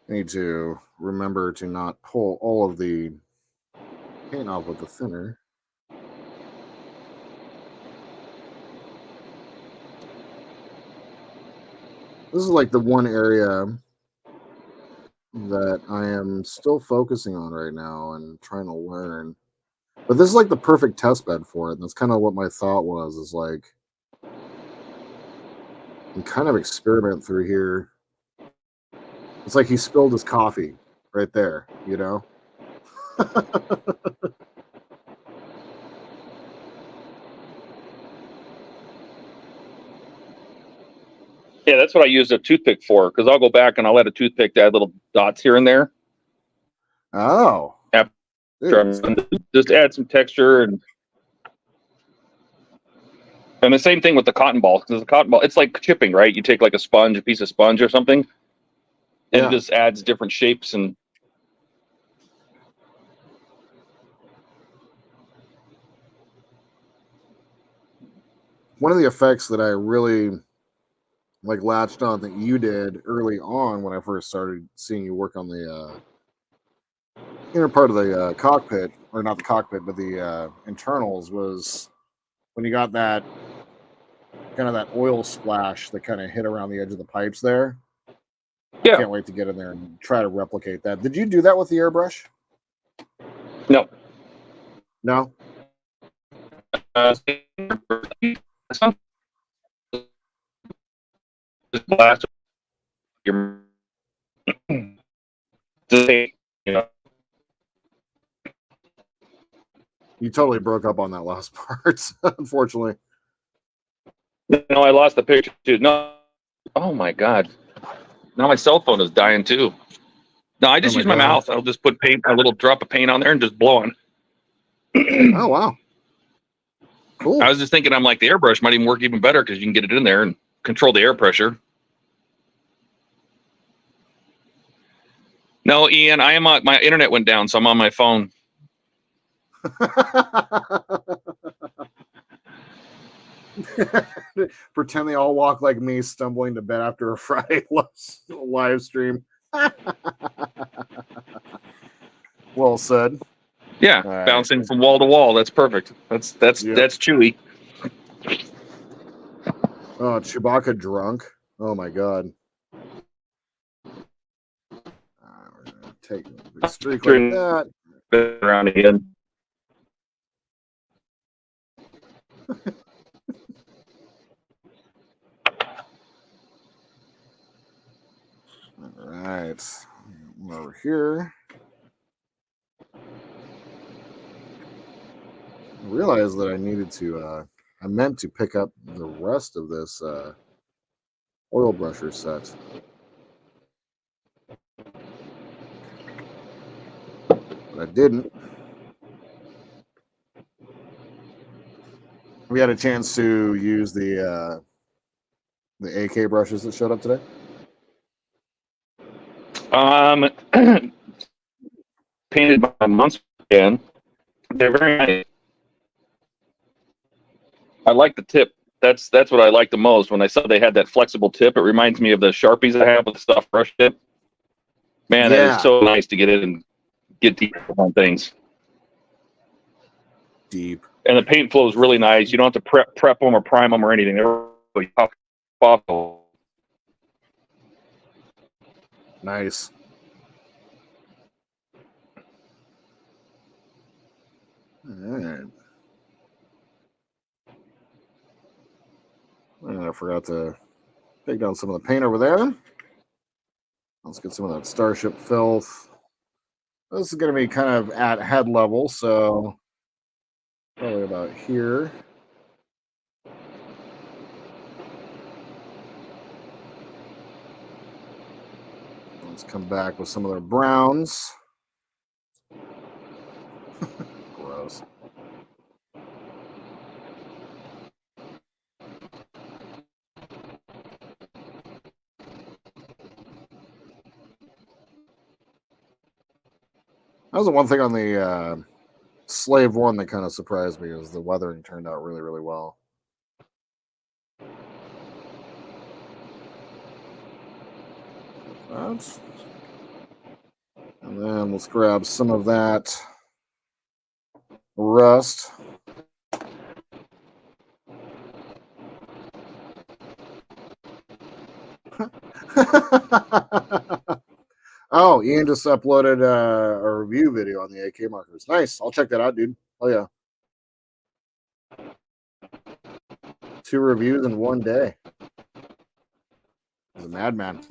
Need to remember to not pull all of the paint off with the thinner. This is like the one area that I am still focusing on right now and trying to learn. But this is like the perfect test bed for it. And that's kind of what my thought was, is like, and kind of experiment through here. It's like he spilled his coffee right there, you know? Yeah, that's what I use a toothpick for, because I'll go back and I'll let a toothpick to add little dots here and there. Oh. Just add some texture, and the same thing with the cotton ball, because the cotton ball, it's like chipping, right? You take like a piece of sponge or something, and it just adds different shapes. And one of the effects that I really like latched on that you did early on when I first started seeing you work on the inner part of the cockpit, or not the cockpit, but the internals, was when you got that kind of that oil splash that kind of hit around the edge of the pipes there. Yeah. I can't wait to get in there and try to replicate that. Did you do that with the airbrush? No. No? Blast your, You totally broke up on that last part, unfortunately. No, I lost the picture too. No. Oh my God. Now my cell phone is dying too. No, I just use my mouth. I'll just put a little drop of paint on there and just blow on. Oh, wow. Cool. I was just thinking, I'm like, the airbrush might even work even better because you can get it in there and control the air pressure. No, Ian, I am my internet went down, so I'm on my phone. Pretend they all walk like me, stumbling to bed after a Friday live stream. Well said. Yeah, bouncing from wall to wall. That's perfect. That's Chewy. Oh, Chewbacca drunk. Oh my God. Take a streak like that. Around again. All right. Over here. I realized that I needed to, I meant to pick up the rest of this oil brusher set. But I didn't. We had a chance to use the AK brushes that showed up today. Painted by months again. They're very nice. I like the tip. That's what I like the most. When I saw they had that flexible tip, it reminds me of the Sharpies I have with the soft brush tip. Man, that is so nice to get in and get deep on things. Deep. And the paint flow is really nice. You don't have to prep them or prime them or anything. They're really tough. Nice. All right. forgot to take down some of the paint over there. Let's get some of that starship filth. This is going to be kind of at head level, so probably about here. Let's come back with some of their browns. Gross. That was the one thing on the Slave 1 that kind of surprised me, is the weathering turned out really, really well. That. And then let's grab some of that rust. Oh, Ian just uploaded a review video on the AK markers. Nice. I'll check that out, dude. Oh, yeah. 2 reviews in one day. He's a madman.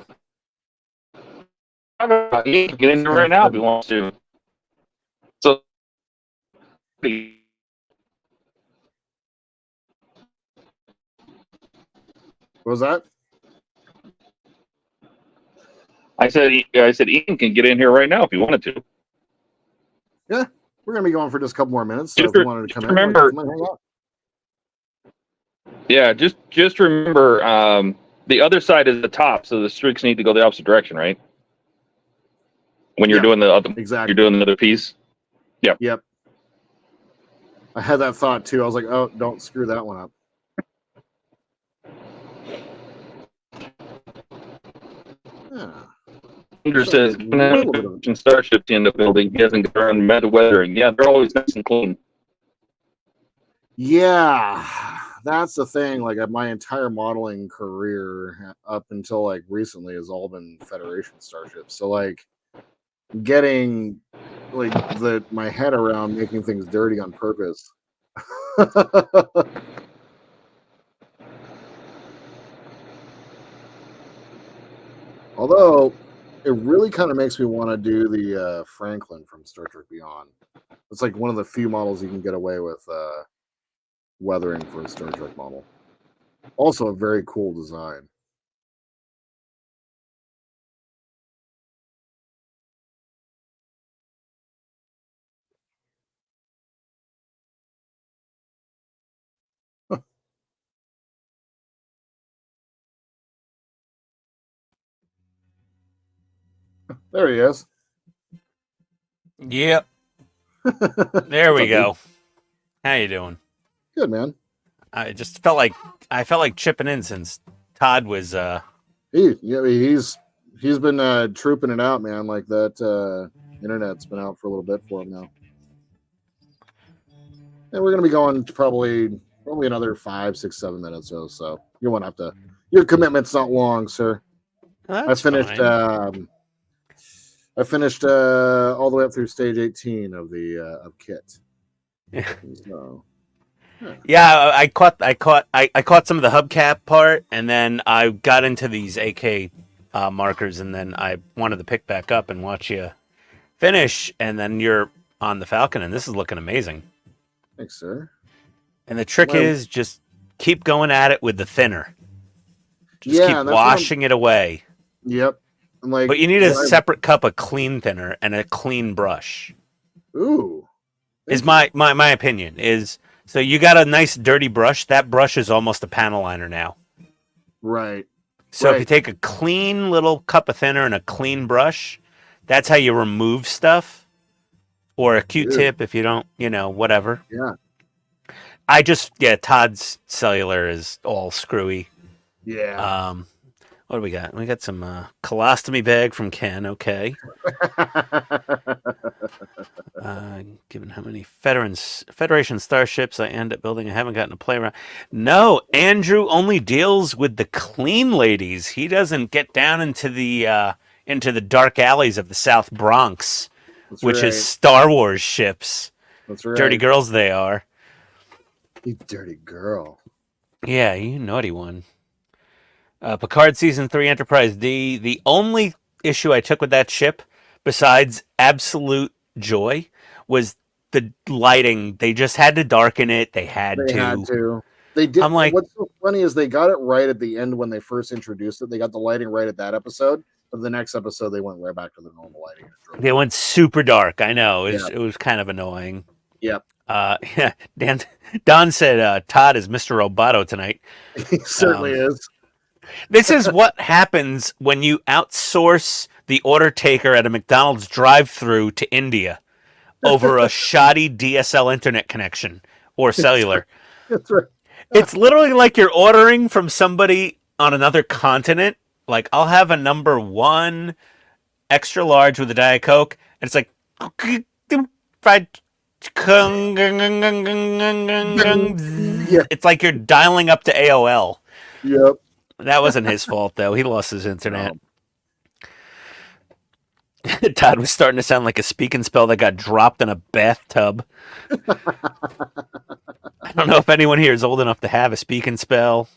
He can get in there right now if he wants to. So, What was that? I said Ian can get in here right now if he wanted to. Yeah, we're gonna be going for just a couple more minutes. So Just if you wanted to come remember, in, hang out. Yeah, just remember, the other side is the top, so the streaks need to go the opposite direction, right? When you're doing the other, Exactly. you're doing the other piece. Yep. Yep. I had that thought too. I was like, oh, don't screw that one up. Yeah. Andrew says, starships in the building. He hasn't got around meta weathering. Yeah, they're always nice and clean. Yeah, that's the thing. Like my entire modeling career up until like recently has all been Federation starships. So like getting like my head around making things dirty on purpose. Although it really kind of makes me want to do the Franklin from Star Trek Beyond. It's like one of the few models you can get away with weathering for a Star Trek model. Also a very cool design. There he is. Yep. There we up, go. dude? How you doing? Good, man. I just felt like chipping in since Todd was He's been trooping it out, man. Like that internet's been out for a little bit for him now. And we're gonna be going to probably another 5, 6, 7 minutes or so. You won't have to. Your commitment's not long, sir. That's I finished. fine. I finished all the way up through stage 18 of the of KITT. Yeah. So, Yeah, I caught some of the hubcap part, and then I got into these AK markers, and then I wanted to pick back up and watch you finish, and then you're on the Falcon, and this is looking amazing. thanks, sir. And the trick is just keep going at it with the thinner. Just keep washing it away. Yep. Like, but you need a separate cup of clean thinner and a clean brush. Ooh. Is my opinion. Is so you got a nice dirty brush. That brush is almost a panel liner now. Right. So if you take a clean little cup of thinner and a clean brush, that's how you remove stuff. Or a Q-tip if you don't, whatever. Yeah. Todd's cellular is all screwy. Yeah. What do we got? We got some colostomy bag from Ken. Okay. Given how many Federation starships I end up building, I haven't gotten to play around. No, Andrew only deals with the clean ladies. He doesn't get down into the dark alleys of the South Bronx, which is Star Wars ships. That's right. Dirty girls they are. You dirty girl. Yeah, you naughty one. Picard Season 3 Enterprise D. The only issue I took with that ship, besides absolute joy, was the lighting. They just had to darken it. They had to. They did. I'm like, what's so funny is they got it right at the end when they first introduced it. They got the lighting right at that episode, but the next episode they went right back to the normal lighting. They went super dark. I know. It was kind of annoying. Yep. Yeah. Don said Todd is Mr. Roboto tonight. He certainly is. This is what happens when you outsource the order taker at a McDonald's drive-thru to India over a shoddy DSL internet connection or cellular. That's right. It's literally like you're ordering from somebody on another continent. Like, I'll have a number 1 extra large with a Diet Coke, and it's like fried. It's like you're dialing up to AOL. Yep. That wasn't his fault, though. He lost his internet. No. Todd was starting to sound like a speak and spell that got dropped in a bathtub. I don't know if anyone here is old enough to have a speak and spell.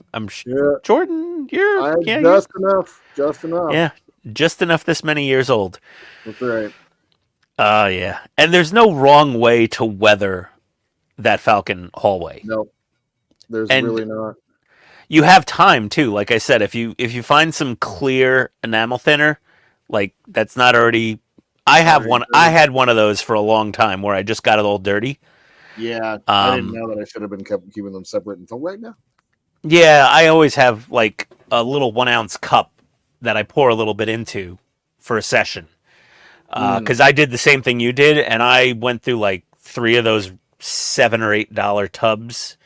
Jordan, you're just enough. Yeah, just enough this many years old. That's right. Yeah. And there's no wrong way to weather that Falcon hallway. No. There's really not. You have time too. Like I said, if you find some clear enamel thinner, like that's not already. I had one of those for a long time where I just got it all dirty. Yeah, I didn't know that I should have been keeping them separate until right now. Yeah, I always have like a little 1 ounce cup that I pour a little bit into for a session. Because I did the same thing you did, and I went through like 3 of those $7 or $8 tubs,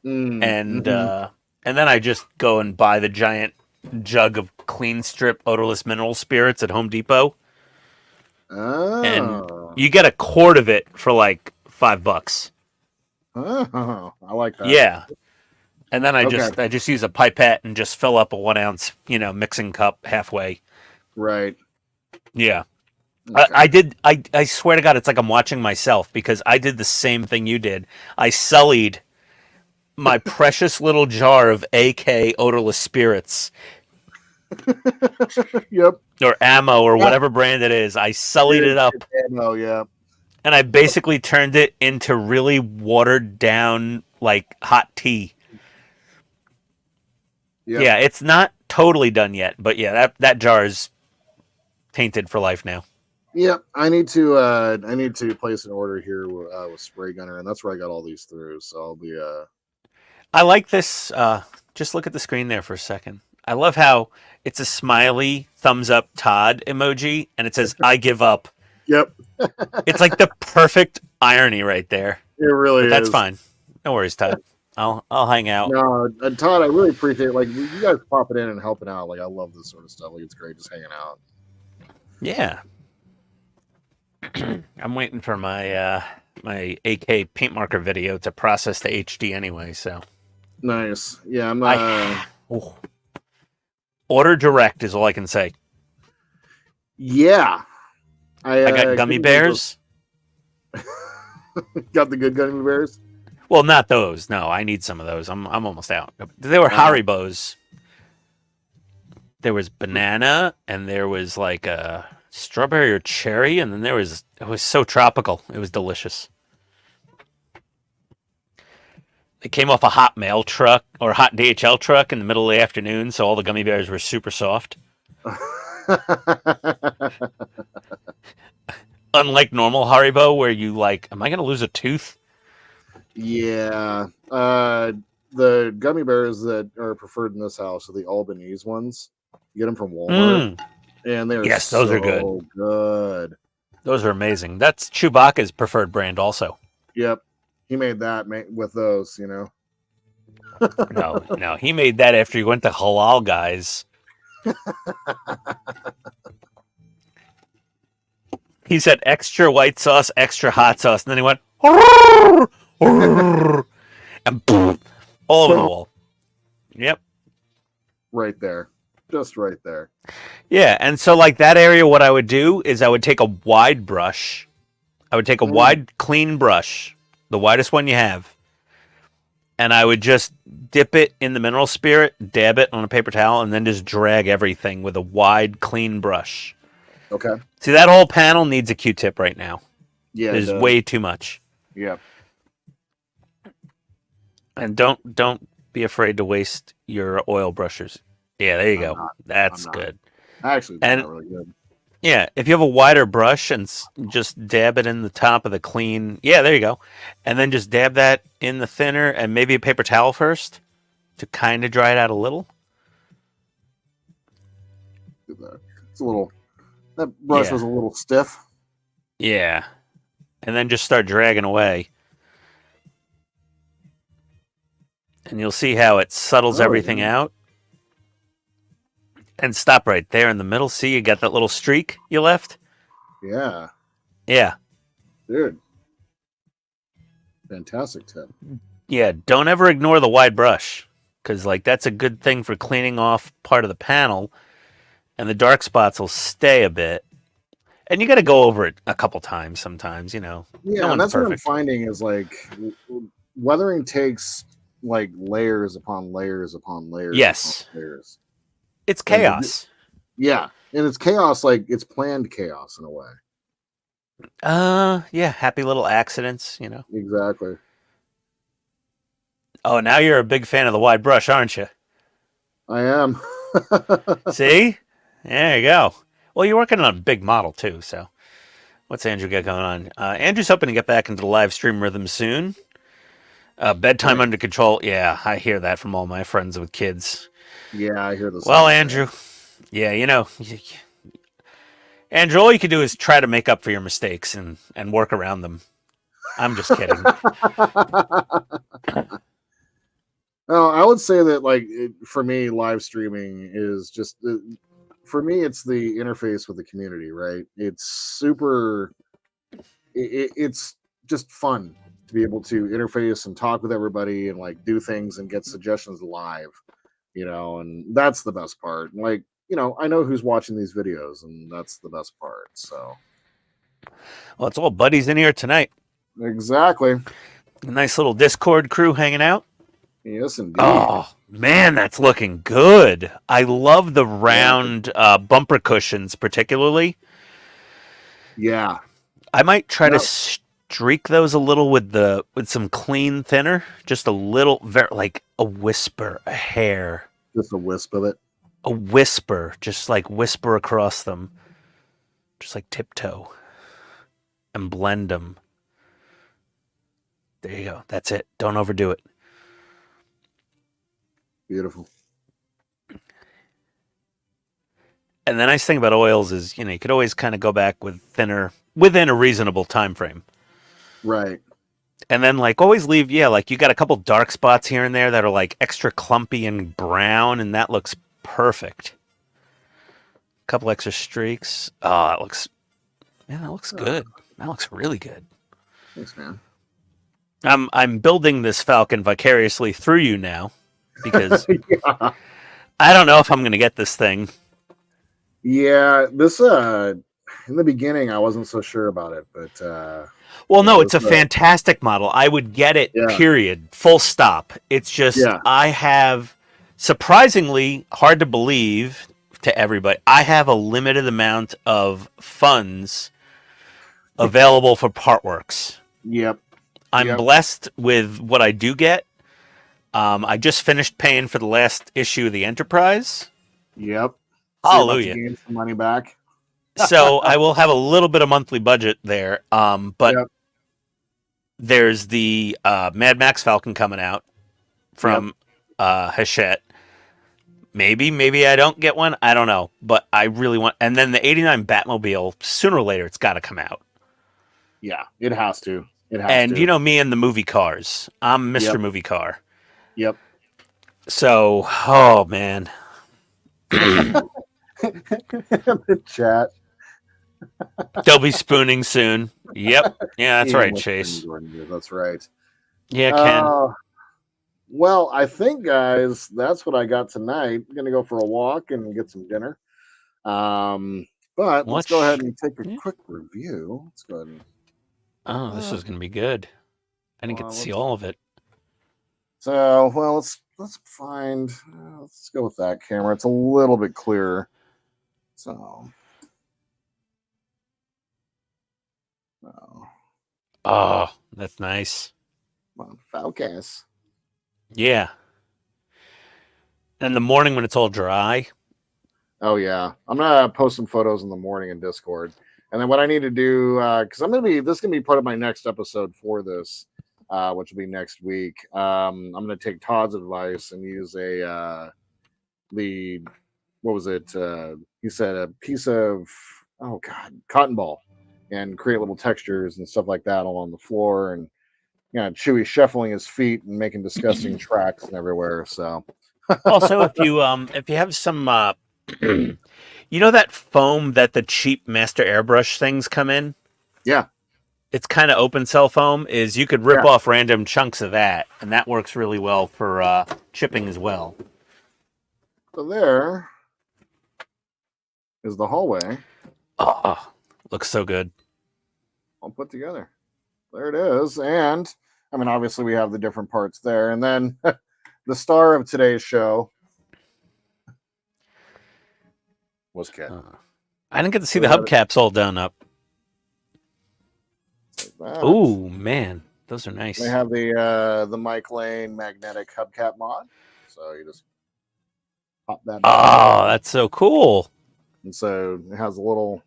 and then I just go and buy the giant jug of Clean Strip odorless mineral spirits at Home Depot, and you get a quart of it for like $5. Oh, I like that. Yeah, and then I just use a pipette and just fill up a 1 ounce, mixing cup halfway. Right. Yeah. Okay. I swear to God, it's like I'm watching myself because I did the same thing you did. I sullied my precious little jar of AK odorless spirits. Yep. Or ammo or whatever brand it is. I sullied it up. Ammo, yeah. And I basically turned it into really watered down, like, hot tea. Yep. Yeah, it's not totally done yet, but yeah, that jar is tainted for life now. Yep, I need to place an order here with Spray Gunner, and that's where I got all these through. So I'll be. I like this. Just look at the screen there for a second. I love how it's a smiley thumbs up Todd emoji, and it says "I give up." Yep. It's like the perfect irony right there. It really is. That's fine. No worries, Todd. I'll hang out. No, and Todd, I really appreciate it. Like you guys popping in and helping out. Like I love this sort of stuff. Like it's great just hanging out. Yeah. I'm waiting for my my AK paint marker video to process to HD anyway, so. Nice. Yeah, I'm Order direct is all I can say. Yeah. I got gummy bears. Got the good gummy bears? Well, not those. No, I need some of those. I'm almost out. There were Haribos. There was banana, and there was like a strawberry or cherry, and then it was so tropical. It was delicious. It came off a hot mail truck or a hot DHL truck in the middle of the afternoon, so all the gummy bears were super soft. Unlike normal Haribo, where you like, am I going to lose a tooth? Yeah. The gummy bears that are preferred in this house are the Albanese ones. You get them from Walmart. And they're those are good. Good. Those are amazing. That's Chewbacca's preferred brand also. Yep. He made that with those, No, he made that after he went to Halal Guys. He said extra white sauce, extra hot sauce, and then he went and boom, all over the wall. Yep. Right there. Just right there. Yeah, and so like that area, what I would do is I would take a wide brush. I would take a wide, clean brush, the widest one you have, and I would just dip it in the mineral spirit, dab it on a paper towel, and then just drag everything with a wide, clean brush. Okay. See, that whole panel needs a Q-tip right now. Yeah. There's way too much. Yeah. And don't be afraid to waste your oil brushes. Yeah, there you go. not. That's I'm not. good. Actually, it's not really good. Yeah, if you have a wider brush and just dab it in the top of the clean, yeah, there you go. And then just dab that in the thinner and maybe a paper towel first to kind of dry it out a little. It's a little. That brush was a little stiff. Yeah. And then just start dragging away. And you'll see how it settles everything out. And stop right there in the middle. See, you got that little streak you left? Yeah. Yeah. Dude. Fantastic tip. Yeah, don't ever ignore the wide brush. Because, like, that's a good thing for cleaning off part of the panel. And the dark spots will stay a bit. And you got to go over it a couple times sometimes, you know. Yeah, no and one's that's what I'm perfect. finding is, like, weathering takes, like, layers upon layers upon layers. Yes. Upon layers. It's chaos. Yeah, and it's chaos, like, it's planned chaos in a way. Yeah, happy little accidents, you know. Exactly. Oh, now you're a big fan of the wide brush, aren't you? I am. See? There you go. Well, you're working on a big model, too, so. What's Andrew got going on? Andrew's hoping to get back into the live stream rhythm soon. Bedtime under control. Yeah, I hear that from all my friends with kids. Yeah, I hear this. Well, Andrew, yeah, you know, Andrew, all you can do is try to make up for your mistakes and work around them. I'm just kidding. No, I would say that, like, for me, live streaming is just, for me, it's the interface with the community, right? It's super, it's just fun to be able to interface and talk with everybody and, like, do things and get suggestions live, you know, and that's the best part. Like, you know, I know who's watching these videos, and that's the best part. So, Well, it's all buddies in here tonight. exactly. A nice little Discord crew hanging out. Yes, indeed. Oh, man, that's looking good. I love the round bumper cushions, particularly. Yeah. I might try to streak those a little with some clean thinner. Just a little, like a whisper, a hair. Just a wisp of it. A whisper, just like whisper across them. Just like tiptoe. And blend them. There you go. That's it. Don't overdo it. Beautiful. And the nice thing about oils is, you know, you could always kind of go back with thinner within a reasonable time frame. Right. And then, like, always leave, like, you got a couple dark spots here and there that are, like, extra clumpy and brown, and that looks perfect. A couple extra streaks. Oh, that looks good. That looks really good. Thanks, man. I'm building this Falcon vicariously through you now, because Yeah. I don't know if I'm going to get this thing. Yeah, this in the beginning I wasn't so sure about it, but well, no, it's a fantastic model. I would get it, period, full stop. It's just I have, surprisingly hard to believe to everybody, I have a limited amount of funds available for Partworks. Yep. I'm blessed with what I do get. I just finished paying for the last issue of the Enterprise. Yep. Hallelujah. Gain some money back. So I will have a little bit of monthly budget there. But there's the Mad Max Falcon coming out from Hachette. Maybe I don't get one. I don't know. But I really want. And then the 89 Batmobile, sooner or later, it's got to come out. Yeah, it has to. And you know me and the movie cars. I'm Mr. Movie Car. Yep. So, oh, man. The chat. They'll be spooning soon. Yep. Yeah, that's right, Chase. That's right. Yeah, Ken. Well, I think, guys, that's what I got tonight. I'm going to go for a walk and get some dinner. But let's go ahead and take a quick review. Let's go ahead and... Oh, this is going to be good. I didn't get to see all of it. So, well, let's find. Let's go with that camera. It's a little bit clearer. So, Oh, that's nice. come on, focus. Yeah. And in the morning when it's all dry. Oh yeah, I'm gonna post some photos in the morning in Discord, and then what I need to do because this is gonna be part of my next episode for this, which will be next week. I'm gonna take Todd's advice and use the what was it? He said a piece of cotton ball, and create little textures and stuff like that along the floor, and Chewy shuffling his feet and making disgusting tracks and everywhere. So Also, if you have some you know that foam that the cheap master airbrush things come in? yeah, It's kind of open cell foam. Is you could rip Yeah. off random chunks of that, and that works really well for chipping as well. so there is the hallway. Oh, looks so good. All put together. There it is. And I mean, obviously, we have the different parts there. And then the star of today's show was Kit. I didn't get to see the hubcaps all done up. Like that. Ooh, man, those are nice. They have the Mike Lane magnetic hubcap mod. So you just pop that. Oh, that's so cool. And so it has a little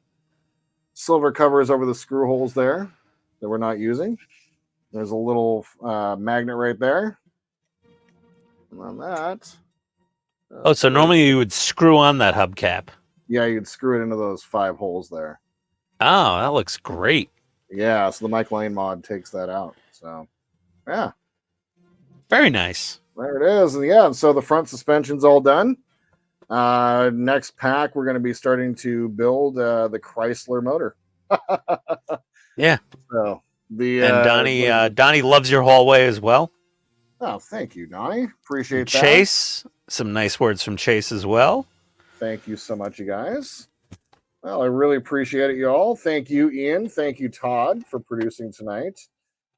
silver covers over the screw holes there that we're not using. There's a little magnet right there. And on that. Oh, so normally you would screw on that hubcap. Yeah, you'd screw it into those 5 holes there. Oh, that looks great. Yeah, so the Mike Lane mod takes that out. So, yeah. Very nice. There it is. And yeah, and so the front suspension's all done. Next pack, we're going to be starting to build the Chrysler motor. Yeah. So and Donnie loves your hallway as well. Oh, thank you, Donnie. Appreciate that. Chase, some nice words from Chase as well. Thank you so much, you guys. Well, I really appreciate it, y'all. Thank you, Ian. Thank you, Todd, for producing tonight.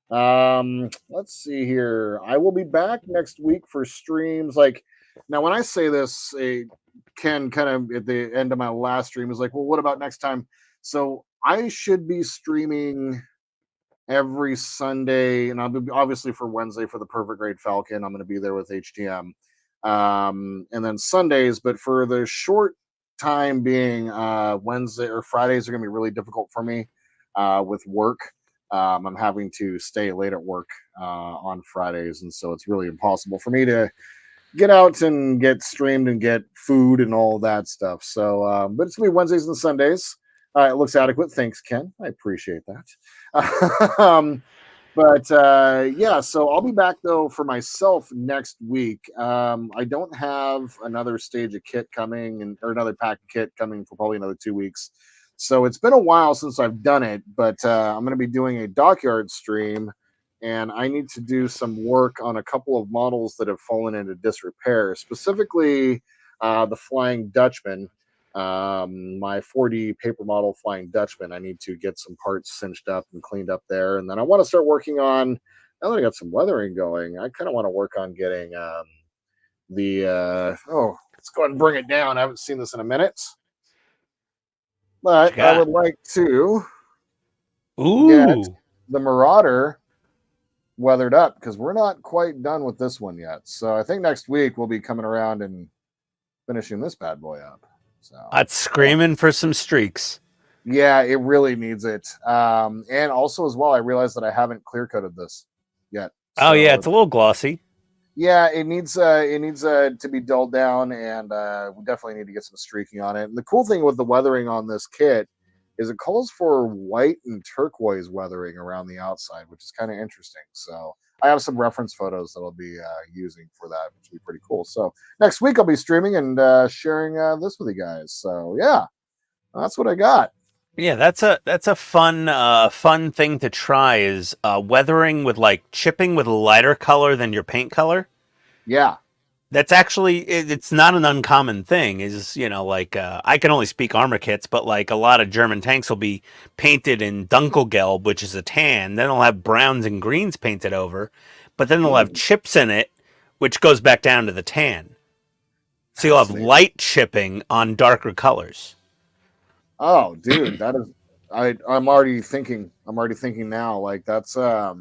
Let's see here. I will be back next week for streams. Like, now, when I say this, Ken kind of at the end of my last stream was like, well, what about next time? So I should be streaming every Sunday, and I'll be obviously for Wednesday for the Perfect Grade Falcon. I'm going to be there with HTM. And then Sundays, but for the short time being, Wednesday or Fridays are going to be really difficult for me with work. I'm having to stay late at work on Fridays, and so it's really impossible for me to get out and get streamed and get food and all that stuff. So, but it's gonna be Wednesdays and Sundays. It looks adequate. Thanks, Ken. I appreciate that. Yeah, so I'll be back though for myself next week. I don't have another stage of kit coming or another pack of kit coming for probably another 2 weeks. So it's been a while since I've done it, but I'm going to be doing a dockyard stream, and I need to do some work on a couple of models that have fallen into disrepair, specifically the Flying Dutchman. My 4D paper model Flying Dutchman. I need to get some parts cinched up and cleaned up there, and then I want to start working on. Now that I got some weathering going, I kind of want to work on getting let's go ahead and bring it down. I haven't seen this in a minute, but I would like to get the Marauder weathered up because we're not quite done with this one yet. So I think next week we'll be coming around and finishing this bad boy up. So that's screaming for some streaks. Yeah, it really needs it. And also as well, I realized that I haven't clear coated this yet. Oh yeah, it's a little glossy. Yeah, it needs to be dulled down, and we definitely need to get some streaking on it. And the cool thing with the weathering on this kit is it calls for white and turquoise weathering around the outside, which is kind of interesting. So I have some reference photos that I'll be using for that, which will be pretty cool. So next week I'll be streaming and sharing this with you guys. So yeah, that's what I got. Yeah, that's a fun thing to try is weathering with like chipping with a lighter color than your paint color. Yeah. That's actually, it's not an uncommon thing. Is like I can only speak armor kits, but like a lot of German tanks will be painted in Dunkelgelb, which is a tan. Then they'll have browns and greens painted over, but then they'll have chips in it which goes back down to the tan. So you'll have Fascinating. light chipping on darker colors. Oh, dude, that is. I'm already thinking. I'm already thinking now. Like that's. Oh,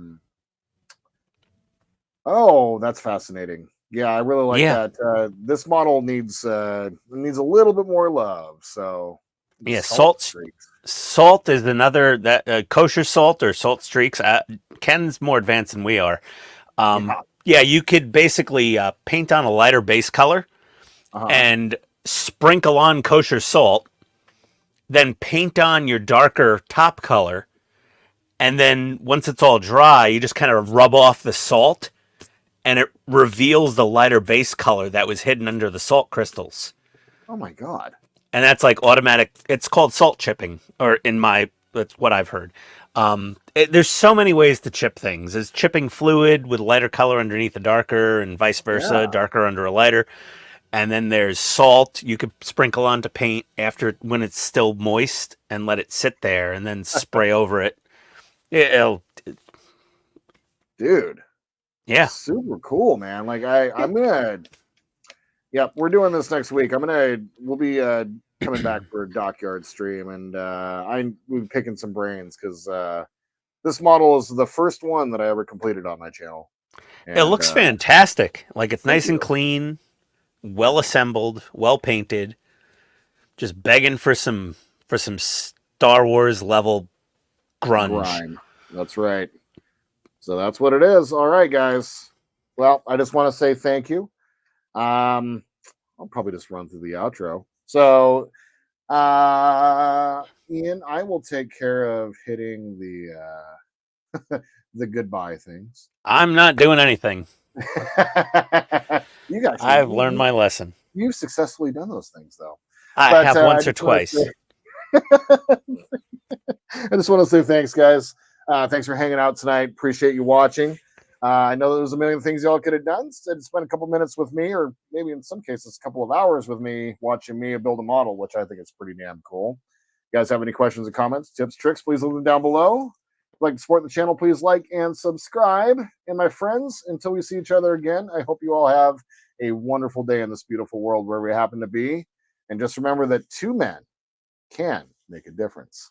that's fascinating. Yeah, I really like Yeah. that. This model needs a little bit more love. So the Yeah, salt streaks. Salt is another that kosher salt or salt streaks. Ken's more advanced than we are. Yeah. Yeah, you could basically paint on a lighter base color and sprinkle on kosher salt, then paint on your darker top color, and then once it's all dry, you just kind of rub off the salt, and it reveals the lighter base color that was hidden under the salt crystals. Oh my god. And that's like automatic. It's called salt chipping, or that's what I've heard. There's so many ways to chip things. There's chipping fluid with lighter color underneath a darker, and vice versa, darker under a lighter. And then there's salt you could sprinkle onto paint when it's still moist and let it sit there, and then spray over it. Dude. Yeah. Super cool, man. Like I'm gonna. Yep, we're doing this next week. We'll be coming back for a dockyard stream, and we'll be picking some brains because this model is the first one that I ever completed on my channel. And, it looks fantastic. Like it's nice you. and clean, well assembled, well painted. Just begging for some Star Wars level grunge. That's right. So that's what it is. All right, guys. Well, I just want to say thank you. I'll probably just run through the outro. So, Ian, I will take care of hitting the the goodbye things. I'm not doing anything. You guys, I've learned my lesson. You've successfully done those things, though. I have once or twice. I just want to say thanks, guys. Thanks for hanging out tonight. Appreciate you watching. I know there's a million things y'all could have done. Instead, spend a couple minutes with me, or maybe in some cases, a couple of hours with me watching me build a model, which I think is pretty damn cool. You guys have any questions or comments, tips, tricks, please leave them down below. If you'd like to support the channel, please like and subscribe. And my friends, until we see each other again, I hope you all have a wonderful day in this beautiful world where we happen to be. And just remember that 2 men can make a difference.